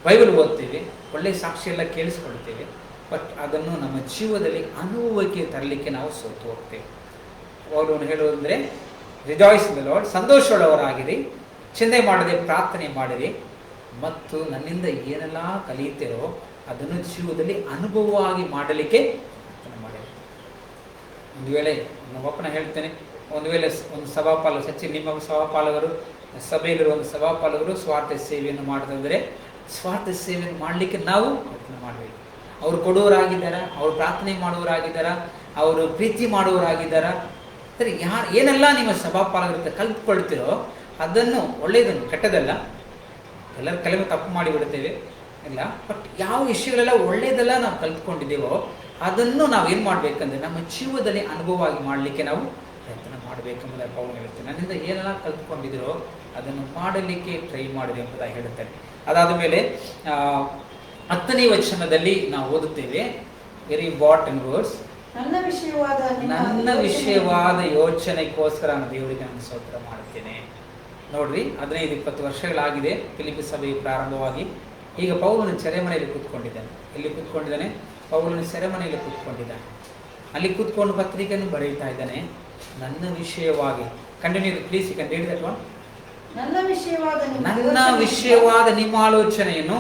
[SPEAKER 2] ಬೈಬಲ್ ಓದ್ತೇವೆ, ಒಳ್ಳೆಯ ಸಾಕ್ಷಿ ಎಲ್ಲ ಕೇಳಿಸ್ಕೊಳ್ತೇವೆ, ಬಟ್ ಅದನ್ನು ನಮ್ಮ ಜೀವದಲ್ಲಿ ಅನುಭವಕ್ಕೆ ತರಲಿಕ್ಕೆ ನಾವು ಸೋತು ಹೋಗ್ತೇವೆ. ಅವರು ಹೇಳುವುದಂದರೆ, ರಿಜಾಯ್ಸ್ ಇನ್ ದ ಲಾರ್ಡ್, ಸಂತೋಷವುಳ್ಳವರಾಗಿರಿ, ಚಿಂತೆ ಮಾಡದೆ ಪ್ರಾರ್ಥನೆ ಮಾಡಿರಿ, ಮತ್ತು ನನ್ನಿಂದ ಏನೆಲ್ಲ ಕಲಿಯುತ್ತೀರೋ ಅದನ್ನು ಜೀವದಲ್ಲಿ ಅನುಭವವಾಗಿ ಮಾಡಲಿಕ್ಕೆ ಪ್ರಾರ್ಥನೆ ಮಾಡಿರಿ. ಒಂದು ವೇಳೆ ನಮ್ಮಪ್ಪನ ಹೇಳ್ತೇನೆ, ಒಂದು ವೇಳೆ ಒಂದು ಸಭಾಪಾಲಕ ಸಚಿನ್, ನಿಮ್ಮ ಸಭಾಪಾಲಕರು, ಸಭೆಯಲ್ಲಿರುವ ಒಂದು ಸಭಾಪಾಲಕರು ಸ್ವಾರ್ಥ ಸೇವೆಯನ್ನು ಮಾಡಿದ್ರೆ ಸ್ವಾರ್ಥ ಸೇವೆಯನ್ನು ಮಾಡಲಿಕ್ಕೆ ನಾವು ಪ್ರಯತ್ನ ಮಾಡಬೇಕು. ಅವರು ಕೊಡುವರಾಗಿದ್ದಾರ, ಅವರು ಪ್ರಾರ್ಥನೆ ಮಾಡುವರಾಗಿದ್ದಾರ, ಅವರು ಪ್ರೀತಿ ಮಾಡುವರಾಗಿದ್ದಾರ. ಸರಿ, ಏನೆಲ್ಲ ನಿಮ್ಮ ಸಭಾಪಾಲಕರಿಂದ ಕಲ್ತ್ಕೊಳ್ತೀರೋ ಅದನ್ನು, ಒಳ್ಳೆಯದನ್ನು, ಕೆಟ್ಟದಲ್ಲ, ಎಲ್ಲರ ಕೆಲವು ತಪ್ಪು ಮಾಡಿಬಿಡ್ತೇವೆ ಇಲ್ಲ, ಬಟ್ ಯಾವ ವಿಷಯಗಳೆಲ್ಲ ಒಳ್ಳೆಯದೆಲ್ಲ ನಾವು ಕಲ್ತ್ಕೊಂಡಿದ್ದೇವೋ ಅದನ್ನು ನಾವೇನು ಮಾಡಬೇಕಂದ್ರೆ ನಮ್ಮ ಜೀವದಲ್ಲಿ ಅನುಭವವಾಗಿ ಮಾಡಲಿಕ್ಕೆ ನಾವು ಪ್ರಯತ್ನ ಮಾಡಬೇಕೆಂಬುದಾಗಿ ಪೌಲನು ಹೇಳ್ತೇನೆ. ನನ್ನಿಂದ ಏನೆಲ್ಲ ಕಲ್ತ್ಕೊಂಡಿದ್ದೀರೋ ಅದನ್ನು ಮಾಡಲಿಕ್ಕೆ ಟ್ರೈ ಮಾಡಿದೆ ಎಂಬುದಾಗಿ ಹೇಳುತ್ತೇನೆ. ಅದಾದ ಮೇಲೆ 10ನೇ ವಚನದಲ್ಲಿ ನಾವು ಓದುತ್ತೇವೆ, ವೆರಿ ಇಂಪಾರ್ಟೆಂಟ್ ವರ್ಡ್ಸ್, ನನ್ನ ವಿಷಯವಾದ ಯೋಚನೆಗೋಸ್ಕರ ನಾನು ದೇವರಿಗೆ ನಾನು ಸ್ತೋತ್ರ ಮಾಡುತ್ತೇನೆ. ನೋಡ್ರಿ, 15-20 ವರ್ಷಗಳಾಗಿದೆ ಫಿಲಿಪ್ಪಿ ಸಭೆ ಪ್ರಾರಂಭವಾಗಿ. ಈಗ ಪೌಲನು ಸೆರೆಮನೆಯಲ್ಲಿ ಕೂತ್ಕೊಂಡಿದ್ದಾನೆ. ಎಲ್ಲಿ ಕೂತ್ಕೊಂಡಿದ್ದಾನೆ? ಪೌಲನು ಸೆರೆಮನೆಯಲ್ಲಿ ಕೂತ್ಕೊಂಡಿದ್ದಾನೆ. ಅಲ್ಲಿ ಕೂತ್ಕೊಂಡು ಪತ್ರಿಕೆಯನ್ನು ಬರೆಯುತ್ತಾ ಇದ್ದಾನೆ. ನನ್ನ ವಿಷಯವಾಗಿ, continue please, you can read that one. ನನ್ನ ವಿಷಯವಾದ ನಿಮ್ಮ ಆಲೋಚನೆಯನ್ನು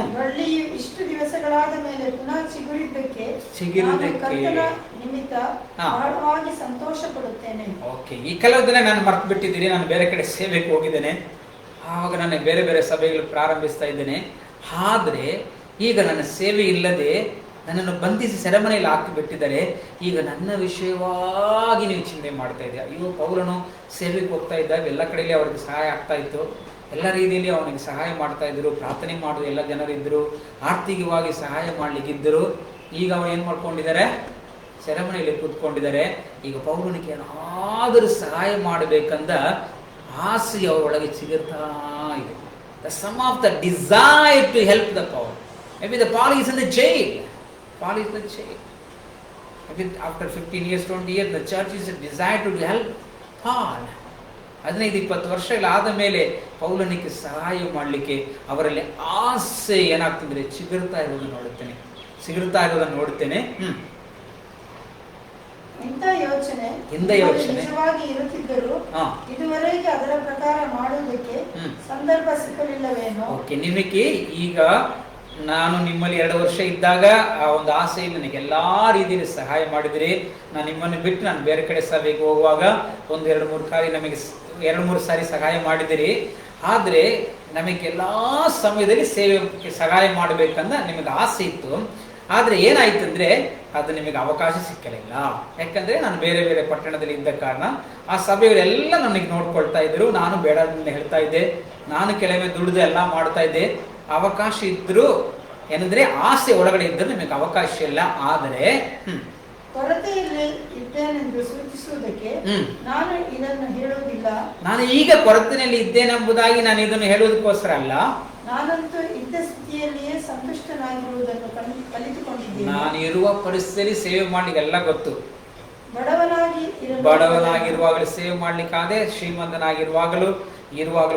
[SPEAKER 4] ಇಷ್ಟು ದಿವಸಗಳಾದ ಮೇಲೆ ಪುನಃ ಚಿಗುರಿದ್ದಕ್ಕೆ ನಿಮಿತ್ತ ಬಹಳವಾಗಿ ಸಂತೋಷ ಪಡುತ್ತೇನೆ.
[SPEAKER 2] ಓಕೆ, ಈ ಕೆಲವು ದಿನ ನಾನು ಮರ್ತು ಬಿಟ್ಟಿದ್ದೀನಿ, ನಾನು ಬೇರೆ ಕಡೆ ಸೇವೆಗೆ ಹೋಗಿದ್ದೇನೆ, ಆವಾಗ ನಾನು ಬೇರೆ ಬೇರೆ ಸಭೆಗಳು ಪ್ರಾರಂಭಿಸ್ತಾ ಇದ್ದೇನೆ. ಆದರೆ ಈಗ ನನ್ನ ಸೇವೆ ಇಲ್ಲದೆ ನನ್ನನ್ನು ಬಂಧಿಸಿ ಸೆರೆಮನೆಯಲ್ಲಿ ಹಾಕಿಬಿಟ್ಟಿದ್ದಾರೆ. ಈಗ ನನ್ನ ವಿಷಯವಾಗಿ ನೀವು ಚಿಂತೆ ಮಾಡ್ತಾ ಇದ್ದೀರಾ. ಅಯ್ಯೋ, ಪೌಲನು ಸೇವೆಗೆ ಹೋಗ್ತಾ ಇದ್ದಾಗ ಎಲ್ಲ ಕಡೆಯಲ್ಲಿ ಅವರಿಗೆ ಸಹಾಯ ಆಗ್ತಾ ಇತ್ತು, ಎಲ್ಲ ರೀತಿಯಲ್ಲಿ ಅವನಿಗೆ ಸಹಾಯ ಮಾಡ್ತಾ ಇದ್ರು, ಪ್ರಾರ್ಥನೆ ಮಾಡುವ ಎಲ್ಲ ಜನರಿದ್ದರು, ಆರ್ಥಿಕವಾಗಿ ಸಹಾಯ ಮಾಡಲಿಕ್ಕಿದ್ದರು. ಈಗ ಅವನು ಏನು ಮಾಡ್ಕೊಂಡಿದ್ದಾರೆ? ಸೆರೆಮನೆಯಲ್ಲಿ ಕೂತ್ಕೊಂಡಿದ್ದಾರೆ. ಈಗ ಪೌಲನಿಗೆ ಏನಾದರೂ ಸಹಾಯ ಮಾಡಬೇಕಂದ ಆಸೆ ಅವರೊಳಗೆ ಚಿಗುರ್ತಾ ಇದೆ. The sum of the desire to help the Paul. Maybe the Paul is in the jail. Paul is in the jail. Maybe after 15 years, 20 years, the church is a desire to help Paul. 15-20 ವರ್ಷಗಳಾದ ಮೇಲೆ ಪೌಲನಿಗೆ ಸಹಾಯ ಮಾಡಲಿಕ್ಕೆ ಅವರಲ್ಲಿ ಆಸೆ ಏನಾಗ್ತಂದ್ರೆ ಚಿಗುರ್ತಾ ಇರೋದನ್ನು ನೋಡುತ್ತೇನೆ.
[SPEAKER 4] ಇಂಥ ಯೋಚನೆ
[SPEAKER 2] ಯೋಚನೆ
[SPEAKER 4] ನಿಜವಾಗಿ ಇರುತ್ತಿದ್ದರೂ ಇದುವರೆಗೆ ಅದರ ಪ್ರಕಾರ ಮಾಡುವುದಕ್ಕೆ ಸಂದರ್ಭ ಸಿಕ್ಕಲಿಲ್ಲವೇನೋ.
[SPEAKER 2] ಓಕೆ, ನಿಮಗೆ ಈಗ ನಾನು ನಿಮ್ಮಲ್ಲಿ 2 ವರ್ಷ ಇದ್ದಾಗ ಆ ಒಂದು ಆಸೆಯಲ್ಲಿ ನನಗೆ ಎಲ್ಲಾ ರೀತಿಯಲ್ಲಿ ಸಹಾಯ ಮಾಡಿದಿರಿ. ನಾನು ನಿಮ್ಮನ್ನು ಬಿಟ್ಟು ನಾನು ಬೇರೆ ಕಡೆ ಸಭೆಗೆ ಹೋಗುವಾಗ 2-3 ಸಾರಿ ಸಹಾಯ ಮಾಡಿದಿರಿ. ಆದ್ರೆ ನಮಗೆ ಎಲ್ಲಾ ಸಮಯದಲ್ಲಿ ಸೇವೆಗೆ ಸಹಾಯ ಮಾಡಬೇಕಂತ ನಿಮಗೆ ಆಸೆ ಇತ್ತು. ಆದ್ರೆ ಏನಾಯ್ತಂದ್ರೆ ಅದು ನಿಮಗೆ ಅವಕಾಶ ಸಿಕ್ಕಲಿಲ್ಲ. ಯಾಕಂದ್ರೆ ನಾನು ಬೇರೆ ಬೇರೆ ಪಟ್ಟಣದಲ್ಲಿ ಇದ್ದ ಕಾರಣ ಆ ಸಭೆಯವರೆಲ್ಲ ನನಗೆ ನೋಡ್ಕೊಳ್ತಾ ಇದ್ರು. ನಾನು ಬೇಡ ಹೇಳ್ತಾ ಇದ್ದೆ, ನಾನು ಕೆಲವೇ ದುಡಿದು ಎಲ್ಲ ಮಾಡ್ತಾ ಇದ್ದೆ. ಅವಕಾಶ ಇದ್ರು ಏನಂದ್ರೆ ಆಸೆ ಒಳಗಡೆ ಇದ್ದರೂ ನಿಮಗೆ ಅವಕಾಶ ಇಲ್ಲ. ಆದರೆ
[SPEAKER 4] ಕೊರತೆಯಲ್ಲಿ ಇದ್ದೇನೆಂದು ಸೂಚಿಸುವುದಕ್ಕೆ ನಾನು ಇದನ್ನು ಹೇಳುವುದಿಲ್ಲ.
[SPEAKER 2] ನಾನು ಈಗ ಕೊರತೆಯಲ್ಲಿ ಇದ್ದೇನೆಂಬುದಾಗಿ ನಾನು ಇದನ್ನು ಹೇಳುವುದಕ್ಕೋಸ್ಕರ ಅಲ್ಲ,
[SPEAKER 4] ನಾನಂತೂ ಇದ್ದ ಸ್ಥಿತಿಯಲ್ಲಿಯೇ ಸಂತುಷ್ಟನಾಗಿರುವುದನ್ನು ಕಲಿತುಕೊಂಡಿದ್ದೇನೆ.
[SPEAKER 2] ನಾನು ಇರುವ ಪರಿಸ್ಥಿತಿಯಲ್ಲಿ ಸೇವೆ ಮಾಡ್ಲಿಕ್ಕೆ ಎಲ್ಲ ಗೊತ್ತು.
[SPEAKER 4] ಬಡವನಾಗಿರುವಾಗಲೂ
[SPEAKER 2] ಸೇವೆ ಮಾಡ್ಲಿಕ್ಕಾದೆ, ಶ್ರೀಮಂತನಾಗಿರುವಾಗಲೂ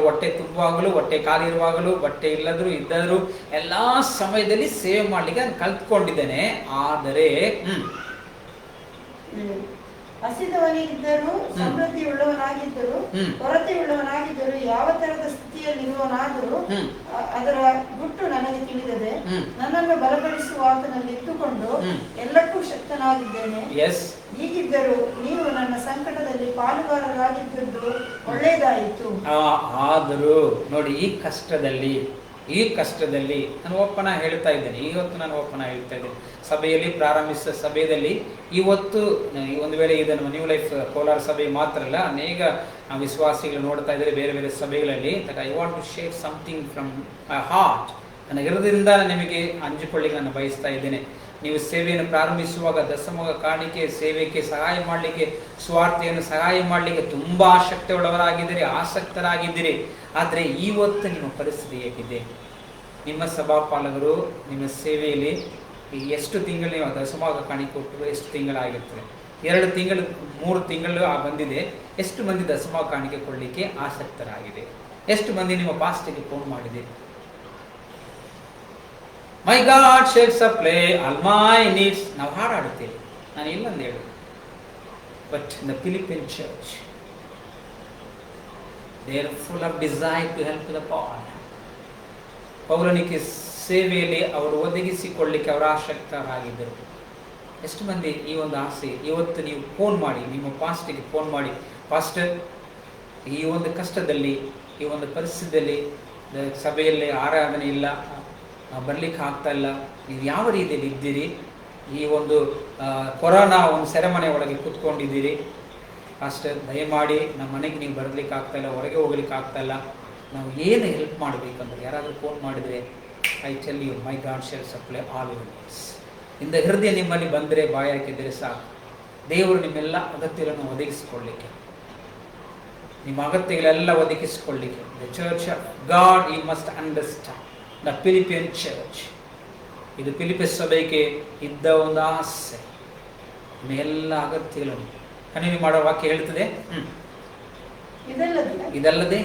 [SPEAKER 2] ಹೊಟ್ಟೆ ತುಂಬುವಾಗಲೂ, ಹೊಟ್ಟೆ ಕಾಲಿರುವಾಗಲೂ, ಬಟ್ಟೆ ಇಲ್ಲದ್ರು ಇದ್ದರೂ ಎಲ್ಲಾ ಸಮಯದಲ್ಲಿ ಸೇವೆ ಮಾಡ್ಲಿಕ್ಕೆ ನಾನು ಕಲ್ತ್ಕೊಂಡಿದ್ದೇನೆ. ಆದರೆ
[SPEAKER 4] ಹಸಿದವನಿಗಿದ್ದರೂ ಸಮೃದ್ಧಿಯುಳ್ಳವನಾಗಿದ್ದರೂ ಕೊರತೆಯುಳ್ಳವನಾಗಿದ್ದರೂ ಯಾವ ತರದ ಸ್ಥಿತಿಯಲ್ಲಿರುವನಾದರೂ ಅದರ ಗುಟ್ಟು ನನಗೆ ತಿಳಿದದೆ. ನನ್ನನ್ನು ಬಲಪಡಿಸುವ ಆತನಲ್ಲಿ ಇಟ್ಟುಕೊಂಡು ಎಲ್ಲಕ್ಕೂ ಶಕ್ತನಾಗಿದ್ದೇನೆ. ಹೀಗಿದ್ದರೂ ನೀವು ನನ್ನ ಸಂಕಟದಲ್ಲಿ ಪಾಲುಗಾರರಾಗಿದ್ದು ಒಳ್ಳೆಯದಾಯಿತು.
[SPEAKER 2] ಆದರೂ ನೋಡಿ, ಈ ಕಷ್ಟದಲ್ಲಿ ನಾನು ಒಪ್ಪನ ಹೇಳ್ತಾ ಇದ್ದೇನೆ. ಹೇಳ್ತಾ ಇದ್ದೇನೆ ಸಭೆಯಲ್ಲಿ ಪ್ರಾರಂಭಿಸಿದ ಸಭೆಯಲ್ಲಿ ಇವತ್ತು ಒಂದು ವೇಳೆ ಇದನ್ನು ನ್ಯೂ ಲೈಫ್ ಕೋಲಾರ ಸಭೆ ಮಾತ್ರ ಅಲ್ಲ, ಅನೇಕ ವಿಶ್ವಾಸಿಗಳು ನೋಡ್ತಾ ಇದ್ದಾರೆ ಬೇರೆ ಬೇರೆ ಸಭೆಗಳಲ್ಲಿ. I want to share something from my heart. ನನ್ನ ಹೃದಯದಿಂದ ನಿಮಗೆ ಹಂಚಿಕೊಳ್ಳಿಕ್ಕೆ ನಾನು ಬಯಸ್ತಾ ಇದ್ದೇನೆ. ನೀವು ಸೇವೆಯನ್ನು ಪ್ರಾರಂಭಿಸುವಾಗ ದಶಮ ಕಾಣಿಕೆ ಸೇವೆಗೆ ಸಹಾಯ ಮಾಡಲಿಕ್ಕೆ, ಸ್ವಾರ್ಥೆಯನ್ನು ಸಹಾಯ ಮಾಡಲಿಕ್ಕೆ ತುಂಬಾ ಆಸಕ್ತರಾಗಿದ್ದೀರಿ. ಆದರೆ ಇವತ್ತು ನಿಮ್ಮ ಪರಿಸ್ಥಿತಿ ಹೇಗಿದೆ? ನಿಮ್ಮ ಸಭಾಪಾಲಕರು ನಿಮ್ಮ ಸೇವೆಯಲ್ಲಿ ಎಷ್ಟು ತಿಂಗಳು ನೀವು ದಶಮಾಗ ಕಾಣಿಕೆ ಕೊಟ್ಟರು? ಎಷ್ಟು ತಿಂಗಳಾಗಿರ್ತದೆ? 2 ತಿಂಗಳು 3 ತಿಂಗಳು ಬಂದಿದೆ. ಎಷ್ಟು ಮಂದಿ ದಶಮಾಗ ಕಾಣಿಕೆ ಕೊಡಲಿಕ್ಕೆ ಆಸಕ್ತರಾಗಿದೆ? ಎಷ್ಟು ಮಂದಿ ನಿಮ್ಮ ಪಾಸ್ಟಿಗೆ ಫೋನ್ ಮಾಡಿದೆ? My God shall supply all my needs ನಾವು ಹಾಡಾಡುತ್ತೇವೆ. ನಾನು ಇಲ್ಲಂದು ಹೇಳು, but the Philippian church they are full of desire to help the poor. ಪೌಲನಿಗೆ ಸೇವೆಯಲ್ಲಿ ಅವರು ಒದಗಿಸಿಕೊಳ್ಳಿಕ್ಕೆ ಅವರು ಆಸಕ್ತರಾಗಿದ್ದರು. ಎಷ್ಟು ಮಂದಿ ಈ ಒಂದು ಆಸೆ ಇವತ್ತು ನೀವು ಫೋನ್ ಮಾಡಿ, ನಿಮ್ಮ ಪಾಸ್ಟಿಗೆ ಫೋನ್ ಮಾಡಿ, ಪಾಸ್ಟರ್ ಈ ಒಂದು ಕಷ್ಟದಲ್ಲಿ, ಈ ಒಂದು ಪರಿಸ್ಥಿತಿಯಲ್ಲಿ ಸಭೆಯಲ್ಲಿ ಆರಾಧನೆ ಇಲ್ಲ, ಬರ್ಲಿಕ್ಕೆ ಆಗ್ತಾ ಇಲ್ಲ, ನೀವು ಯಾವ ರೀತಿಯಲ್ಲಿ ಇದ್ದೀರಿ? ಈ ಒಂದು ಕೊರೋನಾ ಒಂದು ಸೆರೆಮನೆ ಒಳಗೆ ಕೂತ್ಕೊಂಡಿದ್ದೀರಿ. ಪಾಸ್ಟರ್ ದಯಮಾಡಿ ನಮ್ಮ ಮನೆಗೆ ನೀವು ಬರಲಿಕ್ಕೆ ಆಗ್ತಾ ಇಲ್ಲ, ಹೊರಗೆ ಹೋಗ್ಲಿಕ್ಕೆ ಆಗ್ತಾ ಇಲ್ಲ, ನಾವು ಏನು ಹೆಲ್ಪ್ ಮಾಡಬೇಕಂದ್ರೆ ಯಾರಾದರೂ ಫೋನ್ ಮಾಡಿದರೆ I tell you my God shall supply all your needs. ಇಂದ ಹೃದಯ ನಿಮ್ಮಲ್ಲಿ ಬಂದರೆ, ಬಾಯಿ ಹಾಕಿದರೆ ಸಾಕು, ದೇವರು ನಿಮ್ಮೆಲ್ಲ ಅಗತ್ಯಗಳನ್ನು ಒದಗಿಸಿಕೊಳ್ಳಿಕ್ಕೆ, ನಿಮ್ಮ ಅಗತ್ಯಗಳೆಲ್ಲ ಒದಗಿಸಿಕೊಳ್ಳಿಕ್ಕೆ. The church of God you must understand the Philippian church. ಇದು ಫಿಲಿಪಿಸ್ ಸಭೆಗೆ ಇದ್ದ ಒಂದು ಆಸೆ. ಎಲ್ಲ ಅಗತ್ಯಗಳನ್ನು ಕಣಿವೆ ಮಾಡೋ ವಾಕ್ಯ ಹೇಳ್ತದೆ. ಇದಲ್ಲದೆ